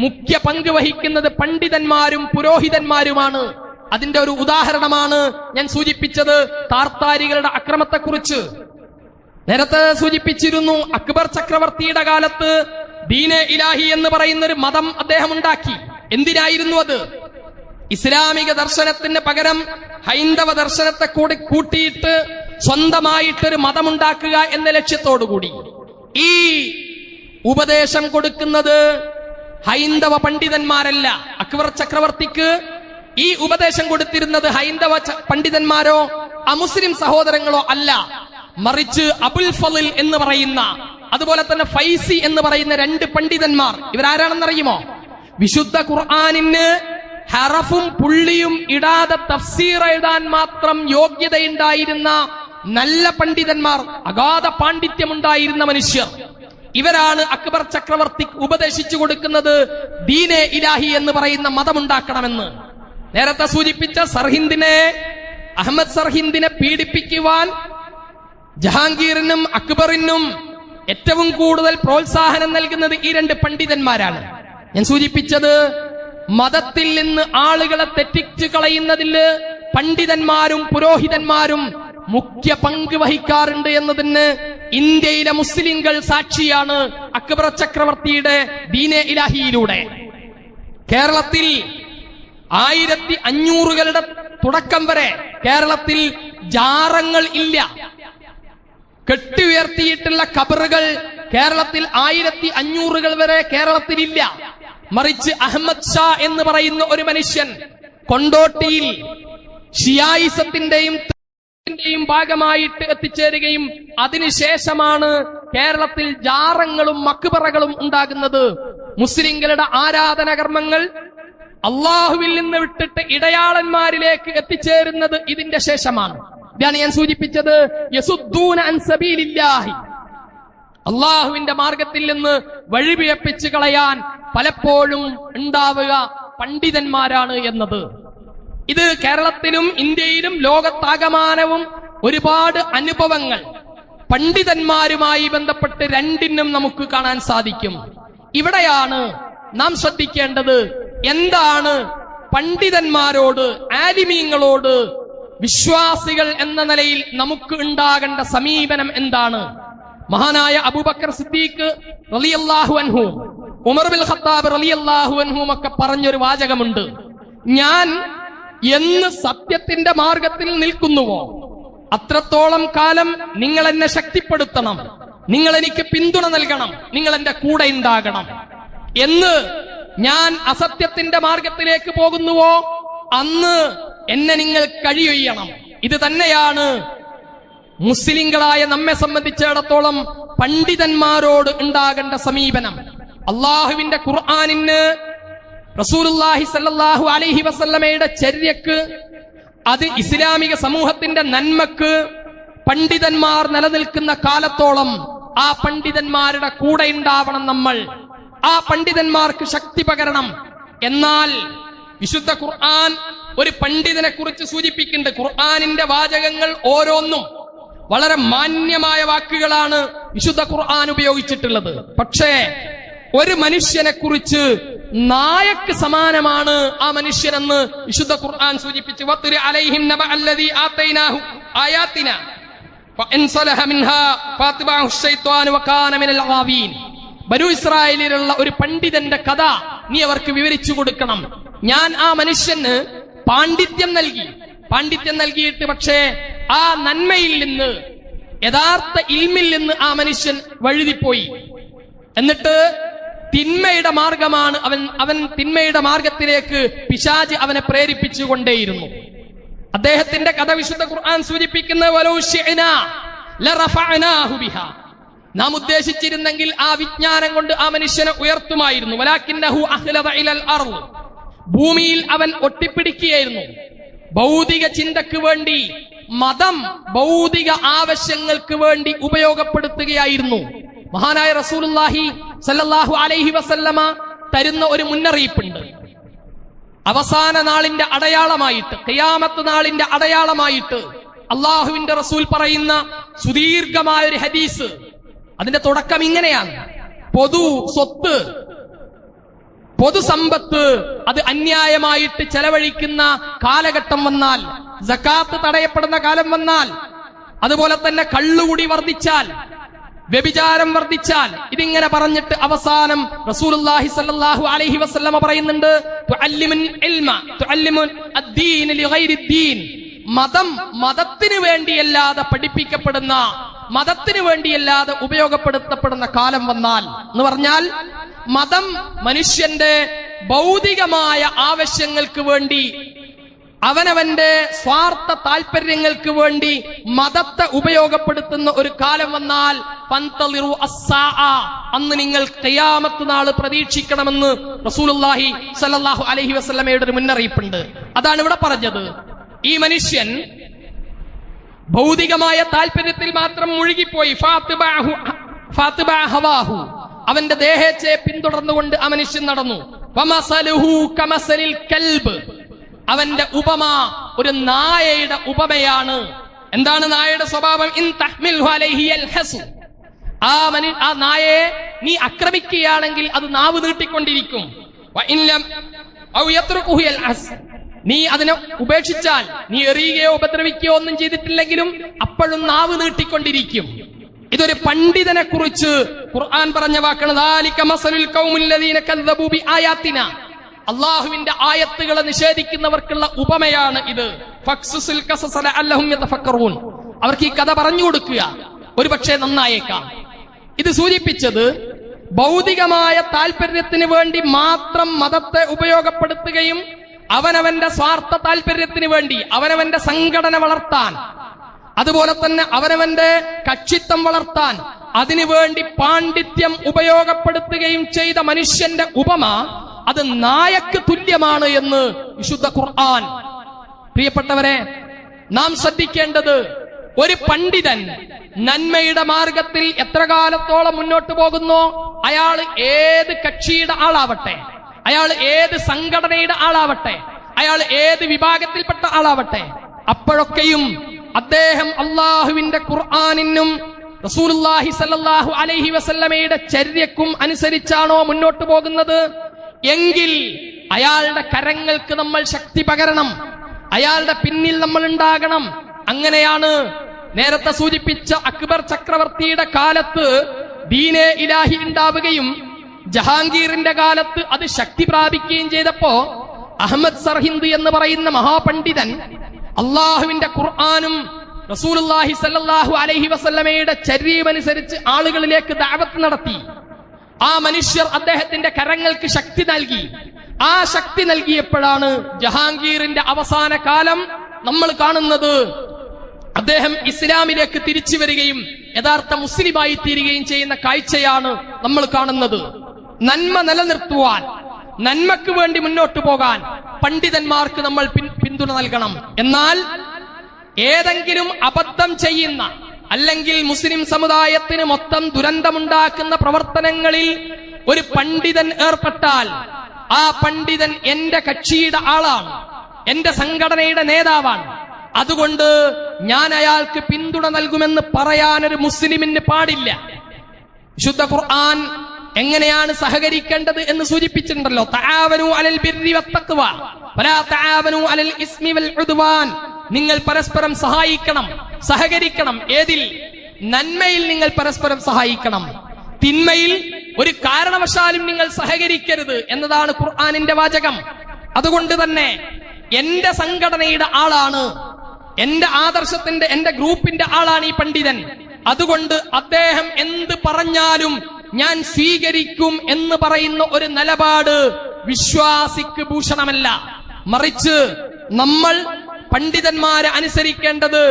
മുഖ്യ പങ്ക് വഹിക്കുന്നത് പണ്ഡിതന്മാരും പുരോഹിതന്മാരുമാണ്. അതിന്റെ ഒരു ഉദാഹരണമാണ് ഞാൻ സൂചിപ്പിച്ചത് താർത്താരികളുടെ അക്രമത്തെക്കുറിച്ച്. നേരത്തെ സൂചിപ്പിച്ചിരുന്നു, അക്ബർ ചക്രവർത്തിയുടെ കാലത്ത് ദീനെ ഇലാഹി എന്ന് പറയുന്ന ഒരു മതം അദ്ദേഹം ഉണ്ടാക്കി. എന്തിനായിരുന്നു അത്? ഇസ്ലാമിക ദർശനത്തിന് പകരം ഹൈന്ദവ ദർശനത്തെ കൂടി കൂട്ടിയിട്ട് സ്വന്തമായിട്ടൊരു മതമുണ്ടാക്കുക എന്ന ലക്ഷ്യത്തോടുകൂടി. ഈ ഉപദേശം കൊടുക്കുന്നത് ഹൈന്ദവ പണ്ഡിതന്മാരല്ല. അക്ബർ ചക്രവർത്തിക്ക് ഈ ഉപദേശം കൊടുത്തിരുന്നത് ഹൈന്ദവ പണ്ഡിതന്മാരോ അമുസ്ലിം സഹോദരങ്ങളോ അല്ല, മറിച്ച് അബുൽ ഫളിൽ എന്ന് പറയുന്ന, അതുപോലെ തന്നെ ഫൈസി എന്ന് പറയുന്ന രണ്ട് പണ്ഡിതന്മാർ. ഇവരാരാണെന്നറിയുമോ? വിശുദ്ധ ഖുർആനിന് ഹറഫും പുള്ളിയും ഇടാതെ തഫ്സീർ എഴുതാൻ മാത്രം യോഗ്യതയുണ്ടായിരുന്ന നല്ല പണ്ഡിതന്മാർ, അഗാധ പാണ്ഡിത്യമുണ്ടായിരുന്ന മനുഷ്യർ. ഇവരാണ് അക്ബർ ചക്രവർത്തി ഉപദേശിച്ചു കൊടുക്കുന്നത് ദീനെ ഇലാഹി എന്ന് പറയുന്ന മതമുണ്ടാക്കണമെന്ന്. നേരത്തെ സൂചിപ്പിച്ച സർഹിന്ദിനെ, അഹമ്മദ് സർഹിന്ദിനെ പീഡിപ്പിക്കുവാൻ ജഹാംഗീറിനും അക്ബറിനും ഏറ്റവും കൂടുതൽ പ്രോത്സാഹനം നൽകുന്നത് ഈ രണ്ട് പണ്ഡിതന്മാരാണ്. ഞാൻ സൂചിപ്പിച്ചത് മതത്തിൽ നിന്ന് ആളുകളെ തെറ്റിച്ചു കളയുന്നതിൽ പണ്ഡിതന്മാരും പുരോഹിതന്മാരും മുഖ്യ പങ്ക് വഹിക്കാറുണ്ട് എന്നതിന് ഇന്ത്യയിലെ മുസ്ലിങ്ങൾ സാക്ഷിയാണ്. അക്ബർ ചക്രവർത്തിയുടെ ദീനെ ഇലാഹിയിലൂടെ കേരളത്തിൽ 1500കളുടെ തുടക്കം വരെ കേരളത്തിൽ ജാറങ്ങൾ ഇല്ല. കെട്ടുയർത്തിയിട്ടുള്ള ഖബറുകൾ കേരളത്തിൽ 1500കൾ വരെ കേരളത്തിൽ ഇല്ല. മറിച്ച് അഹമ്മദ് ഷാ എന്ന് പറയുന്ന ഒരു മനുഷ്യൻ കൊണ്ടോട്ടിയിൽ ഷിയായിസത്തിന്റെയും ഭാഗമായിട്ട് എത്തിച്ചേരുകയും അതിനുശേഷമാണ് കേരളത്തിൽ ജാറങ്ങളും മക്ബറകളും ഉണ്ടാകുന്നത്. മുസ്ലിങ്ങളുടെ ആരാധനാകർമ്മങ്ങൾ അള്ളാഹുവിൽ നിന്ന് വിട്ടിട്ട് ഇടയാളന്മാരിലേക്ക് എത്തിച്ചേരുന്നത് ഇതിന്റെ ശേഷമാണ്. ഇതാണ് ഞാൻ സൂചിപ്പിച്ചത്, യസുദ്ദൂന അൻ സബീലില്ലാഹി, അള്ളാഹുവിന്റെ മാർഗത്തിൽ നിന്ന് വഴിപിഴപ്പിച്ചു കളയാൻ പലപ്പോഴും ഉണ്ടാവുക പണ്ഡിതന്മാരാണ് എന്നത്. ഇത് കേരളത്തിലും ഇന്ത്യയിലും ലോകത്താകമാനവും ഒരുപാട് അനുഭവങ്ങൾ പണ്ഡിതന്മാരുമായി ബന്ധപ്പെട്ട് രണ്ടിനും നമുക്ക് കാണാൻ സാധിക്കും. ഇവിടെയാണ് നാം ശ്രദ്ധിക്കേണ്ടത്, എന്താണ് പണ്ഡിതന്മാരോട്, ആലിമീങ്ങളോട് വിശ്വാസികൾ എന്ന നിലയിൽ നമുക്ക് ഉണ്ടാകേണ്ട സമീപനം എന്താണ്? മഹാനായ അബൂബക്കർ സിദ്ദീഖ് റളിയല്ലാഹു അൻഹു, ഉമർ ബിൻ ഖത്താബ് റളിയല്ലാഹു അൻഹും ഒക്കെ പറഞ്ഞൊരു വാചകമുണ്ട്, ഞാൻ എന്ന് സത്യത്തിന്റെ മാർഗത്തിൽ നിൽക്കുന്നുവോ അത്രത്തോളം കാലം നിങ്ങൾ എന്നെ ശക്തിപ്പെടുത്തണം, നിങ്ങൾ എനിക്ക് പിന്തുണ നൽകണം, നിങ്ങൾ എന്റെ കൂടെ ഉണ്ടാകണം. എന്ന് ഞാൻ അസത്യത്തിന്റെ മാർഗത്തിലേക്ക് പോകുന്നുവോ അന്ന് എന്നെ നിങ്ങൾ കഴിയൊയ്യണം. ഇത് തന്നെയാണ് മുസ്ലിങ്ങളായ നമ്മെ സംബന്ധിച്ചിടത്തോളം പണ്ഡിതന്മാരോട് ഉണ്ടാകേണ്ട സമീപനം. അള്ളാഹുവിന്റെ ഖുർആനിന്, റസൂലുള്ളാഹി സ്വല്ലല്ലാഹു അലൈഹി വസല്ലമയുടെ ചര്യക്ക്, അത് ഇസ്ലാമിക സമൂഹത്തിന്റെ നന്മക്ക് പണ്ഡിതന്മാർ നിലനിൽക്കുന്ന കാലത്തോളം ആ പണ്ഡിതന്മാരുടെ കൂടെ ഉണ്ടാവണം നമ്മൾ. ആ പണ്ഡിതന്മാർക്ക് ശക്തി പകരണം. എന്നാൽ വിശുദ്ധ ഖുർആൻ ഒരു പണ്ഡിതനെ കുറിച്ച് സൂചിപ്പിക്കുന്നുണ്ട്. ഖുർആനിന്റെ വാചകങ്ങൾ ഓരോന്നും വളരെ മാന്യമായ വാക്കുകളാണ് വിശുദ്ധ ഖുർആൻ ഉപയോഗിച്ചിട്ടുള്ളത്. പക്ഷേ ഒരു മനുഷ്യനെ കുറിച്ച് നായക്ക് സമാനമാണ് ആ മനുഷ്യനെന്ന് വിശുദ്ധ ഖുർആൻ സൂചിപ്പിച്ചു. വത്രി അലൈഹിം നബഅ അല്ലദീ ആതൈനാഹു ആയാതിനാ ഫഅൻസലഹ മിൻഹാ ഫഅത്ബഅഹു ശൈത്വാനു വകാന മിനൽ ഗാവീൻ. ബനൂ ഇസ്രായേലിലുള്ള ഒരു പണ്ഡിതന്റെ കഥ നീ അവർക്ക് വിവരിച്ചു കൊടുക്കണം. ഞാൻ ആ മനുഷ്യന് പാണ്ഡിത്യം നൽകിയിട്ട് പക്ഷേ ആ നന്മയിൽ നിന്ന്, യഥാർത്ഥ ഇൽമിൽ നിന്ന് ആ മനുഷ്യൻ വഴുതിപ്പോയി. എന്നിട്ട് തിന്മയുടെ മാർഗമാണ് അവൻ തിന്മയുടെ മാർഗത്തിലേക്ക് പിശാച് അവനെ പ്രേരിപ്പിച്ചുകൊണ്ടേയിരുന്നു. അദ്ദേഹത്തിന്റെ കഥ വിശുദ്ധ ഖുർആൻ സൂചിപ്പിക്കുന്നത് വലൗ ശിഅനാ ലറഫഅനാഹു ബിഹാ, നാം ഉദ്ദേശിച്ചിരുന്നെങ്കിൽ ആ വിജ്ഞാനം കൊണ്ട് ആ മനുഷ്യനെ ഉയർത്തുമായിരുന്നു. വലാകിന്നഹു അഖ്ലദ ഇലൽ അർള്, ഭൂമിയിൽ അവൻ ഒട്ടിപ്പിടിക്കുകയായിരുന്നു. ഭൗതിക ചിന്തക്ക് വേണ്ടി, മതം ഭൗതിക ആവശ്യങ്ങൾക്ക് വേണ്ടി ഉപയോഗപ്പെടുത്തുകയായിരുന്നു. മഹാനായ റസൂലുള്ളാഹി സല്ലല്ലാഹു അലൈഹി വസല്ലമ തരുന്ന ഒരു മുന്നറിയിപ്പുണ്ട്. അവസാന നാളിന്റെ അടയാളമായിട്ട്, ഖിയാമത്ത് നാളിന്റെ അടയാളമായിട്ട് അള്ളാഹുവിന്റെ റസൂൽ പറയുന്ന സുദീർഘമായ ഒരു ഹദീസ്. അതിന്റെ തുടക്കം ഇങ്ങനെയാണ്: പൊതു സ്വത്ത്, പൊതുസമ്പത്ത് അത് അന്യായമായിട്ട് ചെലവഴിക്കുന്ന കാലഘട്ടം വന്നാൽ, സകാത്ത് തടയപ്പെടുന്ന കാലം വന്നാൽ, അതുപോലെ തന്നെ കള്ളുകുടി വർദ്ധിച്ചാൽ, വ്യഭിചാരം വർദ്ധിച്ചാൽ, ഇതിങ്ങനെ പറഞ്ഞിട്ട് അവസാനം റസൂലുള്ളാഹി സ്വല്ലല്ലാഹു അലൈഹി വസല്ലമ പറയുന്നുണ്ട്, തുഅല്ലിമുൽ ഇൽമ തുഅല്ലിമുൽ അദ്ദീന ലിഗൈരിദ്ദീൻ. മതം മതത്തിന് വേണ്ടിയല്ലാതെ പഠിപ്പിക്കപ്പെടുന്ന, മതത്തിന് വേണ്ടിയല്ലാതെ ഉപയോഗപ്പെടുത്തപ്പെടുന്ന കാലം വന്നാൽ എന്ന് പറഞ്ഞാൽ, മതം മനുഷ്യന്റെ ഭൗതികമായ ആവശ്യങ്ങൾക്ക് വേണ്ടി, അവനവന്റെ സ്വാർത്ഥ താല്പര്യങ്ങൾക്ക് വേണ്ടി മതത്തെ ഉപയോഗപ്പെടുത്തുന്ന ഒരു കാലം വന്നാൽ ഫന്തളിറു അസ്സാഅ, അന്ന് നിങ്ങൾ ഖിയാമത്ത് നാൾ പ്രതീക്ഷിക്കണമെന്ന് റസൂലുള്ളാഹി സ്വല്ലല്ലാഹു അലൈഹി വസല്ലമയുടെ ഒരു മുന്നറിയിപ്പുണ്ട്. അതാണ് ഇവിടെ പറഞ്ഞത്. ഈ മനുഷ്യൻ ഭൗതികമായ താല്പര്യത്തിൽ മാത്രം മുഴുകിപ്പോയി. ഹവാഹു, അവന്റെ ദേഹത്തെ പിന്തുടർന്നുകൊണ്ട് ആ മനുഷ്യൻ നടന്നു. വമസലുഹു കമസലിൽ കൽബ്, അവന്റെ ഉപമ ഒരു നായയുടെ ഉപമയാണ്. എന്താണ് നായയുടെ സ്വഭാവം? ഇൻ തഹ്മിൽഹു അലൈഹി യൽഹസു, ആ നായയെ നീ ആക്രമിക്കുകയാണെങ്കിൽ അത് നാവ് നീട്ടിക്കൊണ്ടിരിക്കും. വഇൻ ലം ഔ യത്റുഖുഹു യൽഹസ്, നീ അതിനെ ഉപേക്ഷിച്ചാൽ, നീ എറിയുകയോ ഉപദ്രവിക്കുകയോ ഒന്നും ചെയ്തിട്ടില്ലെങ്കിലും അപ്പോഴും നാവ് നീട്ടിക്കൊണ്ടിരിക്കും. ഇതൊരു പണ്ഡിതനെ കുറിച്ച് ഖുർആൻ പറഞ്ഞ വാക്കാണ്. ദാലിക മസലുൽ ഖൗമിൽ ലദീന കദ്ദബൂ ബിആയാതിനാ, അള്ളാഹുവിന്റെ ആയത്തുകളെ നിഷേധിക്കുന്നവർക്കുള്ള ഉപമയാണ് ഇത്. ഫഖ്സുസിൽ ഖസസ ലഅല്ലഹും യതഫക്കറൂൻ, അവർക്ക് ഈ കഥ പറഞ്ഞു കൊടുക്കുക, ഒരുപക്ഷെ നന്നായേക്കാം. ഇത് സൂചിപ്പിച്ചത് ഭൗതികമായ താല്പര്യത്തിന് വേണ്ടി മാത്രം മതത്തെ ഉപയോഗപ്പെടുത്തുകയും അവനവന്റെ സ്വാർത്ഥ താല്പര്യത്തിന് വേണ്ടി അവനവന്റെ സംഘടന വളർത്താൻ, അതുപോലെ തന്നെ അവനവന്റെ കക്ഷിത്വം വളർത്താൻ അതിനുവേണ്ടി പാണ്ഡിത്യം ഉപയോഗപ്പെടുത്തുകയും ചെയ്ത മനുഷ്യന്റെ ഉപമ അത് നായക്ക് തുല്യമാണ് എന്ന് വിശുദ്ധ ഖുർആൻ. പ്രിയപ്പെട്ടവരെ, നാം ശ്രദ്ധിക്കേണ്ടത്, ഒരു പണ്ഡിതൻ നന്മയുടെ മാർഗത്തിൽ എത്ര കാലത്തോളം മുന്നോട്ട് പോകുന്നോ, അയാൾ ഏത് കക്ഷിയുടെ ആളാവട്ടെ, അയാൾ ഏത് സംഘടനയുടെ ആളാവട്ടെ, അയാൾ ഏത് വിഭാഗത്തിൽപ്പെട്ട ആളാവട്ടെ, അപ്പോഴൊക്കെയും അദ്ദേഹം അള്ളാഹുവിന്റെ ഖുർആനിനും റസൂലുള്ളാഹി സ്വല്ലല്ലാഹു അലൈഹി വസല്ലമയുടെ ചര്യക്കും അനുസരിച്ചാണോ മുന്നോട്ട് പോകുന്നത് എങ്കിൽ അയാളുടെ കരങ്ങൾക്ക് നമ്മൾ ശക്തി പകരണം, അയാളുടെ പിന്നിൽ നമ്മൾ ഉണ്ടാകണം. അങ്ങനെയാണ് നേരത്തെ സൂചിപ്പിച്ച അക്ബർ ചക്രവർത്തിയുടെ കാലത്ത് ദീനെ ഇലാഹി ഉണ്ടാവുകയും ജഹാംഗീറിന്റെ കാലത്ത് അത് ശക്തി പ്രാപിക്കുകയും ചെയ്തപ്പോ അഹമ്മദ് സർഹിന്ദ് എന്ന് പറയുന്ന മഹാപണ്ഡിതൻ അള്ളാഹുവിന്റെ ഖുർആനും റസൂലുള്ളാഹി സ്വല്ലല്ലാഹു അലൈഹി വസല്ലമയുടെ ചര്യനുസരിച്ച് ആളുകളിലേക്ക് ദഅവത്ത് നടത്തി. ആ മനുഷ്യർ അദ്ദേഹത്തിന്റെ കരങ്ങൾക്ക് ശക്തി നൽകി. ആ ശക്തി നൽകിയപ്പോഴാണ് ജഹാംഗീറിന്റെ അവസാന കാലം നമ്മൾ കാണുന്നത്. അദ്ദേഹം ഇസ്ലാമിലേക്ക് തിരിച്ചു വരികയും യഥാർത്ഥ മുസ്ലിമായി തീരുകയും ചെയ്യുന്ന കാഴ്ചയാണ് നമ്മൾ കാണുന്നത്. നന്മ നിലനിർത്തുവാൻ, നന്മക്ക് വേണ്ടി മുന്നോട്ട് പോകാൻ പണ്ഡിതന്മാർക്ക് നമ്മൾ പിന്തുണ നൽകണം. എന്നാൽ ഏതെങ്കിലും അബദ്ധം ചെയ്യുന്ന, അല്ലെങ്കിൽ മുസ്ലിം സമുദായത്തിന് മൊത്തം ദുരന്തമുണ്ടാക്കുന്ന പ്രവർത്തനങ്ങളിൽ ഒരു പണ്ഡിതൻ ഏർപ്പെട്ടാൽ ആ പണ്ഡിതൻ എന്റെ കക്ഷിയുടെ ആളാണ്, എന്റെ സംഘടനയുടെ നേതാവാണ്, അതുകൊണ്ട് ഞാൻ അയാൾക്ക് പിന്തുണ നൽകുമെന്ന് പറയാൻ ഒരു മുസ്ലിമിന് പാടില്ല. വിശുദ്ധ ഖുർആൻ എങ്ങനെയാണ് സഹകരിക്കേണ്ടത് എന്ന് സൂചിപ്പിച്ചിട്ടുണ്ടല്ലോ. തആവനു അലൽ ബിർരി വത്തഖ്വ വലാ തആവനു അലൽ ഇസ്മി വൽ ഉദ്വാൻ. നിങ്ങൾ പരസ്പരം സഹായിക്കണം, സഹകരിക്കണം. ഏതിൽ? നന്മയിൽ നിങ്ങൾ പരസ്പരം സഹായിക്കണം. തിന്മയിൽ ഒരു കാരണവശാലും നിങ്ങൾ സഹകരിക്കരുത് എന്നതാണ് ഖുർആനിന്റെ വാചകം. അതുകൊണ്ട് തന്നെ എന്റെ സംഘടനയുടെ ആളാണ്, എന്റെ ആദർശത്തിന്റെ, എന്റെ ഗ്രൂപ്പിന്റെ ആളാണ് ഈ പണ്ഡിതൻ, അതുകൊണ്ട് അദ്ദേഹം എന്ത് പറഞ്ഞാലും ഞാൻ സ്വീകരിക്കും എന്ന് പറയുന്ന ഒരു നിലപാട് വിശ്വാസിക്ക് ഭൂഷണമല്ല. മറിച്ച് നമ്മൾ പണ്ഡിതന്മാരെ അനുസരിക്കേണ്ടത്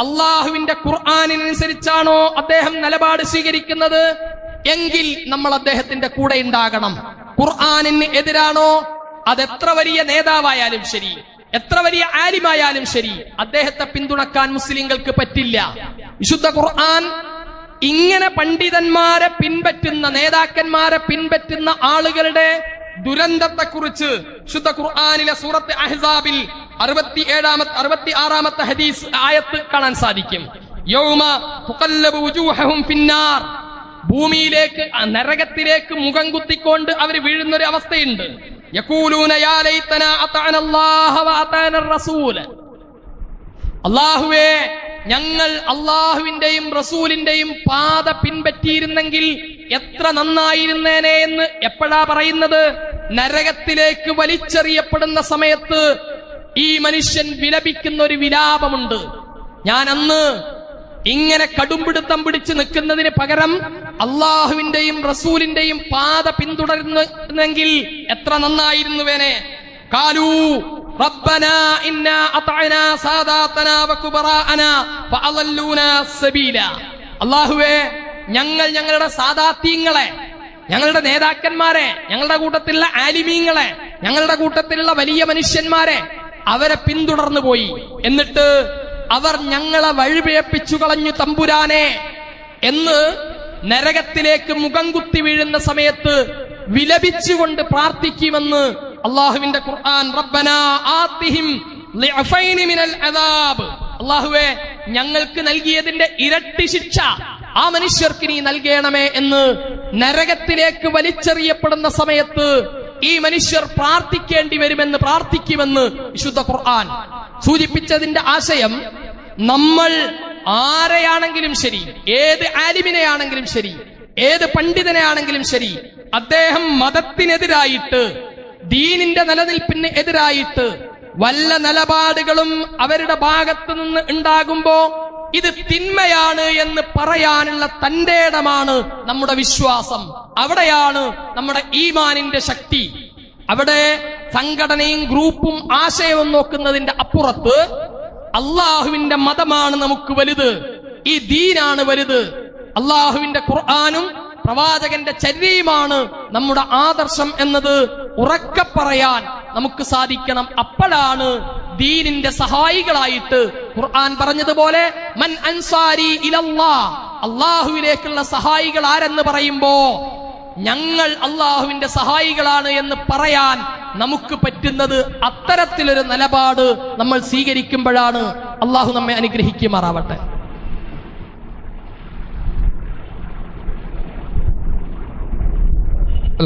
അള്ളാഹുവിന്റെ ഖുർആനിനനുസരിച്ചാണോ അദ്ദേഹം നിലപാട് സ്വീകരിക്കുന്നത് എങ്കിൽ നമ്മൾ അദ്ദേഹത്തിന്റെ കൂടെ ഉണ്ടാകണം. ഖുർആനിന് എതിരാണോ, അതെത്ര വലിയ നേതാവായാലും ശരി, എത്ര വലിയ ആലിമായാലും ശരി, അദ്ദേഹത്തെ പിന്തുണക്കാൻ മുസ്ലിങ്ങൾക്ക് പറ്റില്ല. വിശുദ്ധ ഖുർആൻ ഇങ്ങനെ പണ്ഡിതന്മാരെ പിൻപറ്റുന്ന, നേതാക്കന്മാരെ പിൻപറ്റുന്ന ആളുകളുടെ ദുരന്തത്തെക്കുറിച്ച് ശുദ്ധ ഖുർആനിലെ സൂറത്ത് അഹ്സാബിൽ 66 ഹദീസ് ആയത്ത് കാണാൻ സാധിക്കും. യൗമ തുഖല്ലബു വുജൂഹും ഫിന്നാർ, ഭൂമിയിലേക്ക് നരകത്തിലേക്ക് മുഖം കുത്തിക്കൊണ്ട് അവർ വീഴുന്നൊരു അവസ്ഥയുണ്ട്. യഖൂലൂന യാ ലൈതനാ അതഅനല്ലാഹ വ അതഅനർ റസൂൽ, അല്ലാഹുവേ ഞങ്ങൾ അല്ലാഹുവിന്റെയും റസൂലിന്റെയും പാത പിൻപറ്റിയിരുന്നെങ്കിൽ എത്ര നന്നായിരുന്നേനെ എന്ന് എപ്പോഴാ പറയുന്നത്? നരകത്തിലേക്ക് വലിച്ചെറിയപ്പെടുന്ന സമയത്ത് ഈ മനുഷ്യൻ വിലപിക്കുന്ന ഒരു വിലാപമുണ്ട്. ഞാൻ അന്ന് ഇങ്ങനെ കടുംപിടുത്തം പിടിച്ച് നിൽക്കുന്നതിന് പകരം അള്ളാഹുവിന്റെയും റസൂലിന്റെയും പാത പിന്തുടരുന്നെങ്കിൽ എത്ര നന്നായിരുന്നുവേനെ. കാലൂ റബ്ബനാ ഇന്നാ അതഅനാ സാദാതനാ വകുബറാഅനാ ഫഅളല്ലൂനാ സബീല, അല്ലാഹുവേ ഞങ്ങൾ ഞങ്ങളുടെ സാദാത്യങ്ങളെ, ഞങ്ങളുടെ നേതാക്കന്മാരെ, ഞങ്ങളുടെ കൂട്ടത്തിലുള്ള ആലിമീങ്ങളെ, ഞങ്ങളുടെ കൂട്ടത്തിലുള്ള വലിയ മനുഷ്യന്മാരെ അവരെ പിന്തുടർന്നു പോയി. എന്നിട്ട് അവർ ഞങ്ങളെ വഴിപിഴപ്പിച്ചു കളഞ്ഞു തമ്പുരാനെ എന്ന് നരകത്തിലേക്ക് മുഖം കുത്തി വീഴുന്ന സമയത്ത് വിലപിച്ചുകൊണ്ട് പ്രാർത്ഥിക്കുമെന്ന് അള്ളാഹുവിന്റെ ഖുർആൻ. റബ്ബനാ ആതിഹിം ളിഅഫൈനി മിനൽ അദാബ്, അള്ളാഹുവേ ഞങ്ങൾക്ക് നൽകിയതിന്റെ ഇരട്ടി ശിക്ഷ ആ മനുഷ്യർക്ക് നീ നൽകണമേ എന്ന് നരകത്തിലേക്ക് വലിച്ചെറിയപ്പെടുന്ന സമയത്ത് ഈ മനുഷ്യർ പ്രാർത്ഥിക്കേണ്ടി വരുമെന്ന്, പ്രാർത്ഥിക്കുമെന്ന് വിശുദ്ധ ഖുർആൻ സൂചിപ്പിച്ചതിന്റെ ആശയം, നമ്മൾ ആരെയാണെങ്കിലും ശരി, ഏത് ആലിമിനെയാണെങ്കിലും ശരി, ഏത് പണ്ഡിതനെയാണെങ്കിലും ശരി, അദ്ദേഹം മതത്തിനെതിരായിട്ട്, ദീനിന്റെ നിലനിൽപ്പിന് എതിരായിട്ട് വല്ല നിലപാടുകളും അവരുടെ ഭാഗത്തു നിന്ന് ഉണ്ടാകുമ്പോ ഇത് തിന്മയാണ് എന്ന് പറയാനുള്ള തന്റെ ഇടമാണ് നമ്മുടെ വിശ്വാസം. അവിടെയാണ് നമ്മുടെ ഈമാനിന്റെ ശക്തി. അവിടെ സംഘടനയും ഗ്രൂപ്പും ആശയവും നോക്കുന്നതിന്റെ അപ്പുറത്ത് അള്ളാഹുവിന്റെ മതമാണ് നമുക്ക് വലുത്, ഈ ദീനാണ് വലുത്. അള്ളാഹുവിന്റെ ഖുർആനും പ്രവാചകന്റെ ചര്യയുമാണ് നമ്മുടെ ആദർശം എന്നത് ഉറക്കെ പറയാൻ നമുക്ക് സാധിക്കണം. അപ്പോഴാണ് ദീനിന്റെ സഹായികളായിട്ട് ഖുർആൻ പറഞ്ഞതുപോലെ മൻ അൻസാരി ഇലല്ലാഹ്, അള്ളാഹുവിലേക്കുള്ള സഹായികൾ ആരെന്ന് പറയുമ്പോ ഞങ്ങൾ അള്ളാഹുവിന്റെ സഹായികളാണ് എന്ന് പറയാൻ നമുക്ക് പറ്റുന്നത് അത്തരത്തിലൊരു നിലപാട് നമ്മൾ സ്വീകരിക്കുമ്പോഴാണ്. അള്ളാഹു നമ്മെ അനുഗ്രഹിക്കുമാറാവട്ടെ.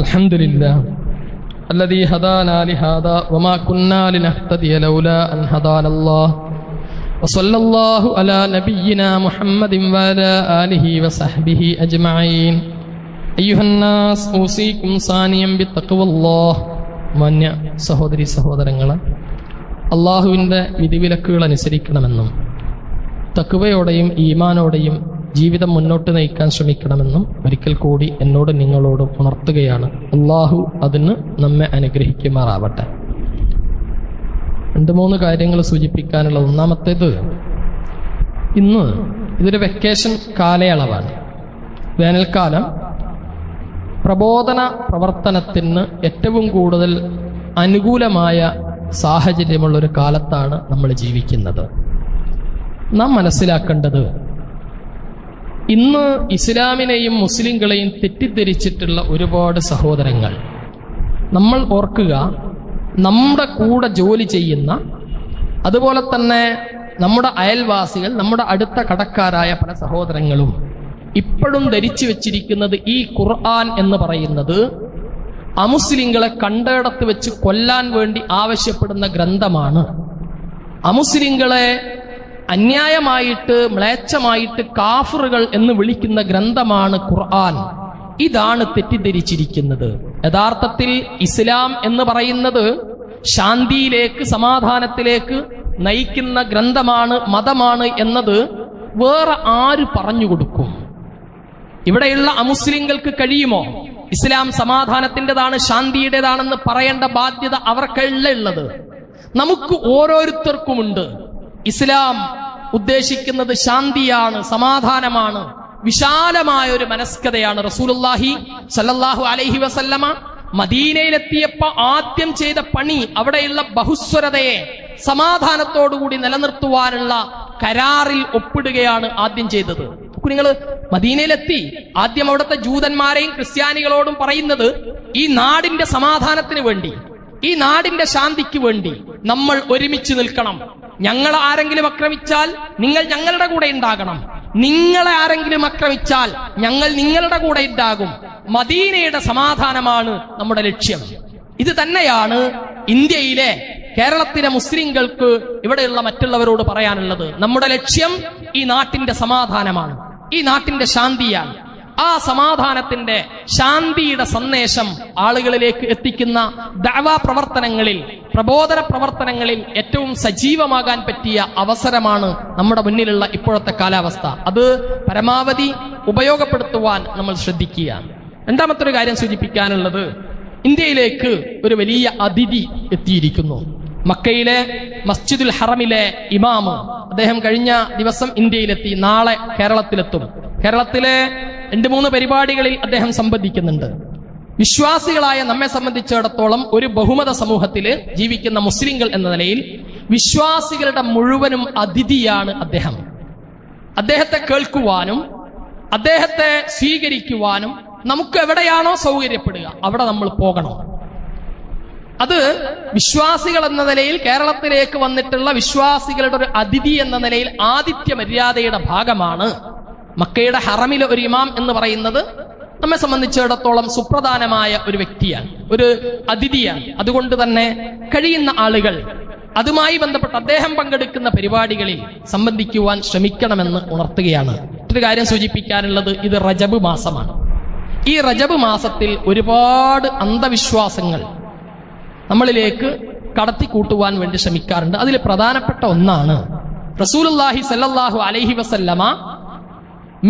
അൽഹംദുലില്ലാഹ് الذي هدانا لهذا وما كنا لنهتدي لولا أن هدانا الله وصلى الله على نبينا محمد وعلى آله وصحبه أجمعين أيها الناس أوصيكم ثانيا بتقوى الله. മാന്യ സഹോദരി സഹോദരങ്ങളെ, അള്ളാഹുവിൻ്റെ വിധിവിലക്കുകൾ അനുസരിക്കണമെന്നും തഖ്വയോടെയും ഈമാനോടെയും ജീവിതം മുന്നോട്ട് നയിക്കാൻ ശ്രമിക്കണമെന്നും ഒരിക്കൽ കൂടി എന്നോടും നിങ്ങളോടും ഉണർത്തുകയാണ്. അള്ളാഹു അതിന് നമ്മെ അനുഗ്രഹിക്കുമാറാവട്ടെ. 2-3 കാര്യങ്ങൾ സൂചിപ്പിക്കാനുള്ള. ഒന്നാമത്തേത്, ഇന്ന് ഇതൊരു വെക്കേഷൻ കാലയളവാണ്. വേനൽക്കാലം പ്രബോധന പ്രവർത്തനത്തിന് ഏറ്റവും കൂടുതൽ അനുകൂലമായ സാഹചര്യമുള്ളൊരു കാലത്താണ് നമ്മൾ ജീവിക്കുന്നത്. നാം മനസ്സിലാക്കേണ്ടത്, ഇന്ന് ഇസ്ലാമിനെയും മുസ്ലിങ്ങളെയും തെറ്റിദ്ധരിച്ചിട്ടുള്ള ഒരുപാട് സഹോദരങ്ങൾ, നമ്മൾ ഓർക്കുക, നമ്മുടെ കൂടെ ജോലി ചെയ്യുന്ന, അതുപോലെ തന്നെ നമ്മുടെ അയൽവാസികൾ, നമ്മുടെ അടുത്ത കടക്കാരായ പല സഹോദരങ്ങളും ഇപ്പോഴും ധരിച്ചു വെച്ചിരിക്കുന്നത് ഈ ഖുർആൻ എന്ന് പറയുന്നത് അമുസ്ലിങ്ങളെ കണ്ടയിടത്ത് വെച്ച് കൊല്ലാൻ വേണ്ടി ആവശ്യപ്പെടുന്ന ഗ്രന്ഥമാണ്. അമുസ്ലിങ്ങളെ അന്യായമായിട്ട് മ്ലേച്ഛമായിട്ട് കാഫറുകൾ എന്ന് വിളിക്കുന്ന ഗ്രന്ഥമാണ് ഖുർആൻ. ഇതാണ് തെറ്റിദ്ധരിച്ചിരിക്കുന്നത്. യഥാർത്ഥത്തിൽ ഇസ്ലാം എന്ന് പറയുന്നത് ശാന്തിയിലേക്ക്, സമാധാനത്തിലേക്ക് നയിക്കുന്ന ഗ്രന്ഥമാണ്, മതമാണ് എന്നത് വേറെ ആര് പറഞ്ഞു കൊടുക്കും? ഇവിടെയുള്ള അമുസ്ലിങ്ങൾക്ക് കഴിയുമോ ഇസ്ലാം സമാധാനത്തിൻ്റെതാണ്, ശാന്തിയുടേതാണെന്ന് പറയേണ്ട ബാധ്യത അവർക്കല്ല ഉള്ളത്? നമുക്ക് ഓരോരുത്തർക്കുമുണ്ട്. ഇസ്ലാം ഉദ്ദേശിക്കുന്നത് ശാന്തിയാണ്, സമാധാനമാണ്, വിശാലമായ ഒരു മനസ്കതയാണ്. റസൂലുള്ളാഹി സല്ലല്ലാഹു അലൈഹി വസല്ലമ മദീനയിലെത്തിയപ്പോ ആദ്യം ചെയ്ത പണി അവിടെയുള്ള ബഹുസ്വരതയെ സമാധാനത്തോടുകൂടി നിലനിർത്തുവാനുള്ള കരാറിൽ ഒപ്പിടുകയാണ് ആദ്യം ചെയ്തത്. നിങ്ങൾ മദീനയിലെത്തി. ആദ്യം അവിടുത്തെ ജൂതന്മാരെയും ക്രിസ്ത്യാനികളോടും പറയുന്നത്, ഈ നാടിന്റെ സമാധാനത്തിന് വേണ്ടി, ഈ നാടിന്റെ ശാന്തിക്ക് വേണ്ടി നമ്മൾ ഒരുമിച്ച് നിൽക്കണം. ഞങ്ങളെ ആരെങ്കിലും ആക്രമിച്ചാൽ നിങ്ങൾ ഞങ്ങളുടെ കൂടെ ഉണ്ടാകണം. നിങ്ങളെ ആരെങ്കിലും ആക്രമിച്ചാൽ ഞങ്ങൾ നിങ്ങളുടെ കൂടെ ഉണ്ടാകും. മദീനയുടെ സമാധാനമാണ് നമ്മുടെ ലക്ഷ്യം. ഇത് തന്നെയാണ് ഇന്ത്യയിലെ കേരളത്തിലെ മുസ്ലിങ്ങൾക്ക് ഇവിടെയുള്ള മറ്റുള്ളവരോട് പറയാനുള്ളത്. നമ്മുടെ ലക്ഷ്യം ഈ നാട്ടിന്റെ സമാധാനമാണ്, ഈ നാട്ടിന്റെ ശാന്തിയാണ്. ആ സമാധാനത്തിന്റെ ശാന്തിയുടെ സന്ദേശം ആളുകളിലേക്ക് എത്തിക്കുന്ന ദഅവാ പ്രവർത്തനങ്ങളിൽ, പ്രബോധന പ്രവർത്തനങ്ങളിൽ ഏറ്റവും സജീവമാകാൻ പറ്റിയ അവസരമാണ് നമ്മുടെ മുന്നിലുള്ള ഇപ്പോഴത്തെ കാലാവസ്ഥ. അത് പരമാവധി ഉപയോഗപ്പെടുത്തുവാൻ നമ്മൾ ശ്രദ്ധിക്കുക. രണ്ടാമത്തെ ഒരു കാര്യം സൂചിപ്പിക്കാനുള്ളത്, ഇന്ത്യയിലേക്ക് ഒരു വലിയ അതിഥി എത്തിയിരിക്കുന്നു. മക്കയിലെ മസ്ജിദുൽ ഹറമിലെ ഇമാമ്, അദ്ദേഹം കഴിഞ്ഞ ദിവസം ഇന്ത്യയിലെത്തി, നാളെ കേരളത്തിലെത്തും. കേരളത്തിലെ 2-3 പരിപാടികളിൽ അദ്ദേഹം സംബന്ധിക്കുന്നുണ്ട്. വിശ്വാസികളായ നമ്മെ സംബന്ധിച്ചിടത്തോളം ഒരു ബഹുമത സമൂഹത്തില് ജീവിക്കുന്ന മുസ്ലിങ്ങൾ എന്ന നിലയിൽ വിശ്വാസികളുടെ മുഴുവനും അതിഥിയാണ് അദ്ദേഹം. അദ്ദേഹത്തെ കേൾക്കുവാനും അദ്ദേഹത്തെ സ്വീകരിക്കുവാനും നമുക്ക് എവിടെയാണോ സൗകര്യപ്പെടുക അവിടെ നമ്മൾ പോകണം. അത് വിശ്വാസികൾ എന്ന നിലയിൽ കേരളത്തിലേക്ക് വന്നിട്ടുള്ള വിശ്വാസികളുടെ ഒരു അതിഥി എന്ന നിലയിൽ ആതിഥ്യ മര്യാദയുടെ ഭാഗമാണ്. മക്കയുടെ ഹറമിലെ ഒരു ഇമാം എന്ന് പറയുന്നത് നമ്മെ സംബന്ധിച്ചിടത്തോളം സുപ്രധാനമായ ഒരു വ്യക്തിയാണ്, ഒരു അതിഥിയാണ്. അതുകൊണ്ട് തന്നെ കഴിയുന്ന ആളുകൾ അതുമായി ബന്ധപ്പെട്ട് അദ്ദേഹം പങ്കെടുക്കുന്ന പരിപാടികളിൽ സംബന്ധിക്കുവാൻ ശ്രമിക്കണമെന്ന് ഉണർത്തുകയാണ്. മറ്റൊരു കാര്യം സൂചിപ്പിക്കാനുള്ളത്, ഇത് റജബ് മാസമാണ്. ഈ റജബ് മാസത്തിൽ ഒരുപാട് അന്ധവിശ്വാസങ്ങൾ നമ്മളിലേക്ക് കടത്തിക്കൂട്ടുവാൻ വേണ്ടി ശ്രമിക്കാറുണ്ട്. അതിൽ പ്രധാനപ്പെട്ട ഒന്നാണ് റസൂലുള്ളാഹി സ്വല്ലല്ലാഹു അലൈഹി വസല്ലമ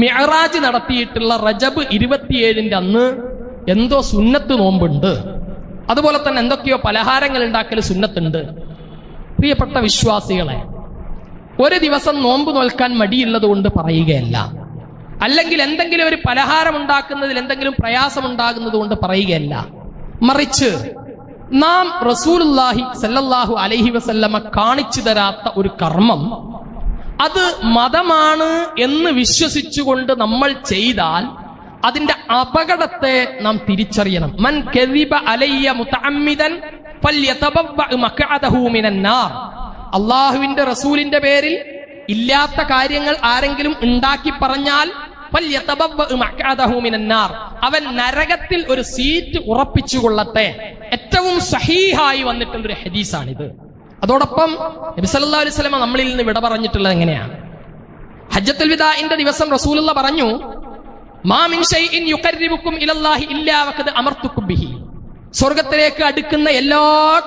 മിഅ്റാജ് നടത്തിയിട്ടുള്ള റജബ് 27 അന്ന് എന്തോ സുന്നത്ത് നോമ്പുണ്ട്, അതുപോലെ തന്നെ എന്തൊക്കെയോ പലഹാരങ്ങൾ ഉണ്ടാക്കൽ സുന്നത്തുണ്ട്. പ്രിയപ്പെട്ട വിശ്വാസികളെ, ഒരു ദിവസം നോമ്പ് നോൽക്കാൻ മടിയുള്ളത് കൊണ്ട് പറയുകയല്ല, അല്ലെങ്കിൽ എന്തെങ്കിലും ഒരു പലഹാരം ഉണ്ടാക്കുന്നതിൽ എന്തെങ്കിലും പ്രയാസമുണ്ടാകുന്നത് കൊണ്ട് പറയുകയല്ല. മറിച്ച് നാം റസൂലുള്ളാഹി സല്ലല്ലാഹു അലൈഹി വസല്ലമ കാണിച്ചു തരാത്ത ഒരു കർമ്മം, അത് മതമാണ് എന്ന് വിശ്വസിച്ചുകൊണ്ട് നമ്മൾ ചെയ്താൽ അതിന്റെ അപകടത്തെ നാം തിരിച്ചറിയണം. മൻ കദിബ അലയ്യ മുതഅമ്മിദൻ ഫല്യതബവ്വ മഖഅദഹു മിനന്നാർ. അല്ലാഹുവിന്റെ റസൂലിന്റെ പേരിൽ ഇല്ലാത്ത കാര്യങ്ങൾ ആരെങ്കിലും ഉണ്ടാക്കി പറഞ്ഞാൽ ഫല്യതബവ്വ മഖഅദഹു മിനന്നാർ, അവൻ നരകത്തിൽ ഒരു സീറ്റ് ഉറപ്പിച്ചുകൊള്ളട്ടെ. ഏറ്റവും സഹീഹായി വന്നിട്ടുള്ള ഒരു ഹദീസാണിത്. അതോടൊപ്പം നബി സല്ലല്ലാഹു അലൈഹി വസല്ലം നമ്മളിൽ നിന്ന് വിട പറഞ്ഞിട്ടുള്ളത് എങ്ങനെയാണ്? ഹജ്ജത്തുൽ വിദാഇന്റെ ദിവസം റസൂലുള്ളാഹി പറഞ്ഞു, മാ മിൻ ഷൈഇൻ യുഖർരിബുക്കും ഇലല്ലാഹി ഇല്ലാ വഖദ് അമർതുക്കും ബിഹി. സ്വർഗ്ഗത്തിലേക്ക് അടുക്കുന്ന എല്ലാ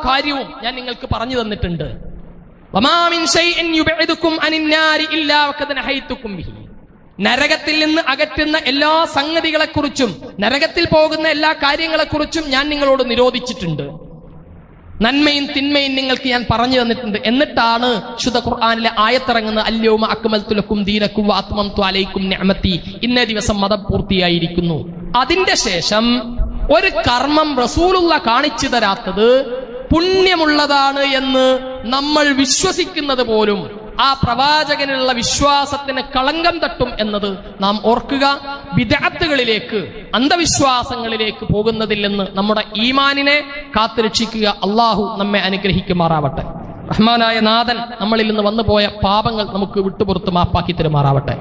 കാര്യവും ഞാൻ നിങ്ങൾക്ക് പറഞ്ഞു തന്നിട്ടുണ്ട്. വമാ മിൻ ഷൈഇൻ യുബഇദുക്കും അനിന്നാരി ഇല്ലാ വഖദ് നഹൈതുക്കും ബിഹി. നരകത്തിൽ നിന്ന് അകറ്റുന്ന എല്ലാ സംഗതികളെക്കുറിച്ചും നരകത്തിൽ പോകുന്ന എല്ലാ കാര്യങ്ങളെക്കുറിച്ചും ഞാൻ നിങ്ങളോട് നിരോധിച്ചിട്ടുണ്ട്. നന്മയും തിന്മയും നിങ്ങൾക്ക് ഞാൻ പറഞ്ഞു തന്നിട്ടുണ്ട്. എന്നിട്ടാണ് ശുദ്ധ ഖുർആനിലെ ആയത്തിറങ്ങുന്നത്, അൽയൗമ അക്മൽതു ലക്കും ദീനക്കും വഅത്മംതു അലൈക്കും നിഅമതി. ഇന്നേ ദിവസം മതം പൂർത്തിയായിരിക്കുന്നു. അതിന്റെ ശേഷം ഒരു കർമ്മം റസൂലുള്ളാഹി കാണിച്ചു തരാത്തത് പുണ്യമുള്ളതാണ് എന്ന് നമ്മൾ വിശ്വസിക്കുന്നത് പോലും ആ പ്രവാചകനുള്ള വിശ്വാസത്തിന് കളങ്കം തട്ടും എന്നത് നാം ഓർക്കുക. ബിദ്അത്തുകളിലേക്ക്, അന്ധവിശ്വാസങ്ങളിലേക്ക് പോകുന്നതിൽ നിന്ന് നമ്മുടെ ഈമാനിനെ കാത്തുരക്ഷിക്കുക. അള്ളാഹു നമ്മെ അനുഗ്രഹിക്കുമാറാവട്ടെ. റഹ്മാനായ നാഥൻ നമ്മളിൽ നിന്ന് വന്നുപോയ പാപങ്ങൾ നമുക്ക് വിട്ടുപുറത്ത് മാപ്പാക്കി തരുമാറാവട്ടെ.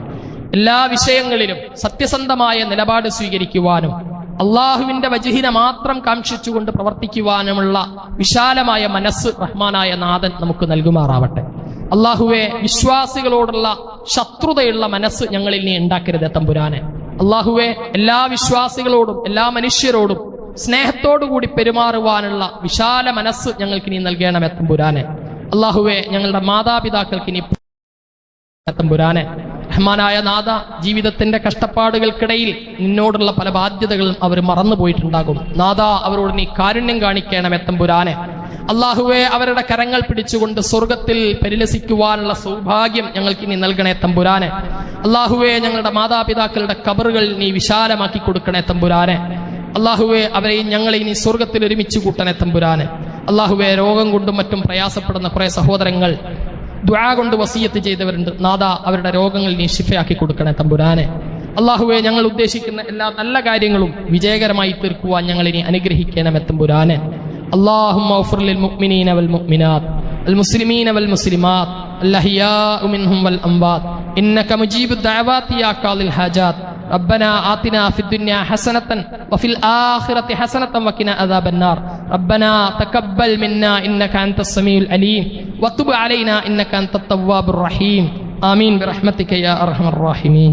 എല്ലാ വിഷയങ്ങളിലും സത്യസന്ധമായ നിലപാട് സ്വീകരിക്കുവാനും അള്ളാഹുവിന്റെ വജ്ഹിനെ മാത്രം കാംക്ഷിച്ചുകൊണ്ട് പ്രവർത്തിക്കുവാനുമുള്ള വിശാലമായ മനസ്സ് റഹ്മാനായ നാഥൻ നമുക്ക് നൽകുമാറാവട്ടെ. അള്ളാഹുവെ, വിശ്വാസികളോടുള്ള ശത്രുതയുള്ള മനസ്സ് ഞങ്ങളിൽ നീ ഉണ്ടാക്കരുത് തമ്പുരാനെ. അള്ളാഹുവെ, എല്ലാ വിശ്വാസികളോടും എല്ലാ മനുഷ്യരോടും സ്നേഹത്തോടുകൂടി പെരുമാറുവാനുള്ള വിശാല മനസ്സ് ഞങ്ങൾക്ക് നീ നൽകണമേ തമ്പുരാനെ. അള്ളാഹുവെ, ഞങ്ങളുടെ മാതാപിതാക്കൾക്ക് നീ തമ്പുരാനെ. റഹ്മാനായ നാഥ, ജീവിതത്തിന്റെ കഷ്ടപ്പാടുകൾക്കിടയിൽ നിന്നോടുള്ള പല ബാധ്യതകളും അവർ മറന്നുപോയിട്ടുണ്ടാകും. നാഥ, അവരോട് നീ കാരുണ്യം കാണിക്കണമേ തമ്പുരാനെ. അള്ളാഹുവെ, അവരുടെ കരങ്ങൾ പിടിച്ചുകൊണ്ട് സ്വർഗത്തിൽ പരിലസിക്കുവാനുള്ള സൗഭാഗ്യം ഞങ്ങൾക്ക് നീ നൽകണേ തമ്പുരാനെ. അള്ളാഹുവെ, ഞങ്ങളുടെ മാതാപിതാക്കളുടെ ഖബറുകൾ നീ വിശാലമാക്കി കൊടുക്കണേ തമ്പുരാനെ. അള്ളാഹുവെ, അവരെയും ഞങ്ങളെയും നീ സ്വർഗത്തിൽ ഒരുമിച്ച് കൂട്ടണേ തമ്പുരാനെ. അള്ളാഹുവെ, രോഗം കൊണ്ടും മറ്റും പ്രയാസപ്പെടുന്ന കുറെ സഹോദരങ്ങൾ ദുആ കൊണ്ട് വസിയത്ത് ചെയ്തവരുണ്ട്. നാഥ, അവരുടെ രോഗങ്ങൾ നീ ശിഫയാക്കി കൊടുക്കണേ തമ്പുരാനെ. അള്ളാഹുവെ, ഞങ്ങൾ ഉദ്ദേശിക്കുന്ന എല്ലാ നല്ല കാര്യങ്ങളും വിജയകരമായി തീർക്കുവാൻ ഞങ്ങൾ ഇനി അനുഗ്രഹിക്കണം എത്തുമ്പുരാനെ. اللهم اغفر للمؤمنين والمؤمنات المسلمين والمسلمات الأحياء منهم والأموات إنك مجيب الدعوات يا قاضي الحاجات. ربنا آتنا في الدنيا حسنة وفي الآخرة حسنة وقنا عذاب النار. ربنا تقبل منا إنك أنت السميع العليم وتب علينا إنك أنت التواب الرحيم. آمين برحمتك يا أرحم الراحمين.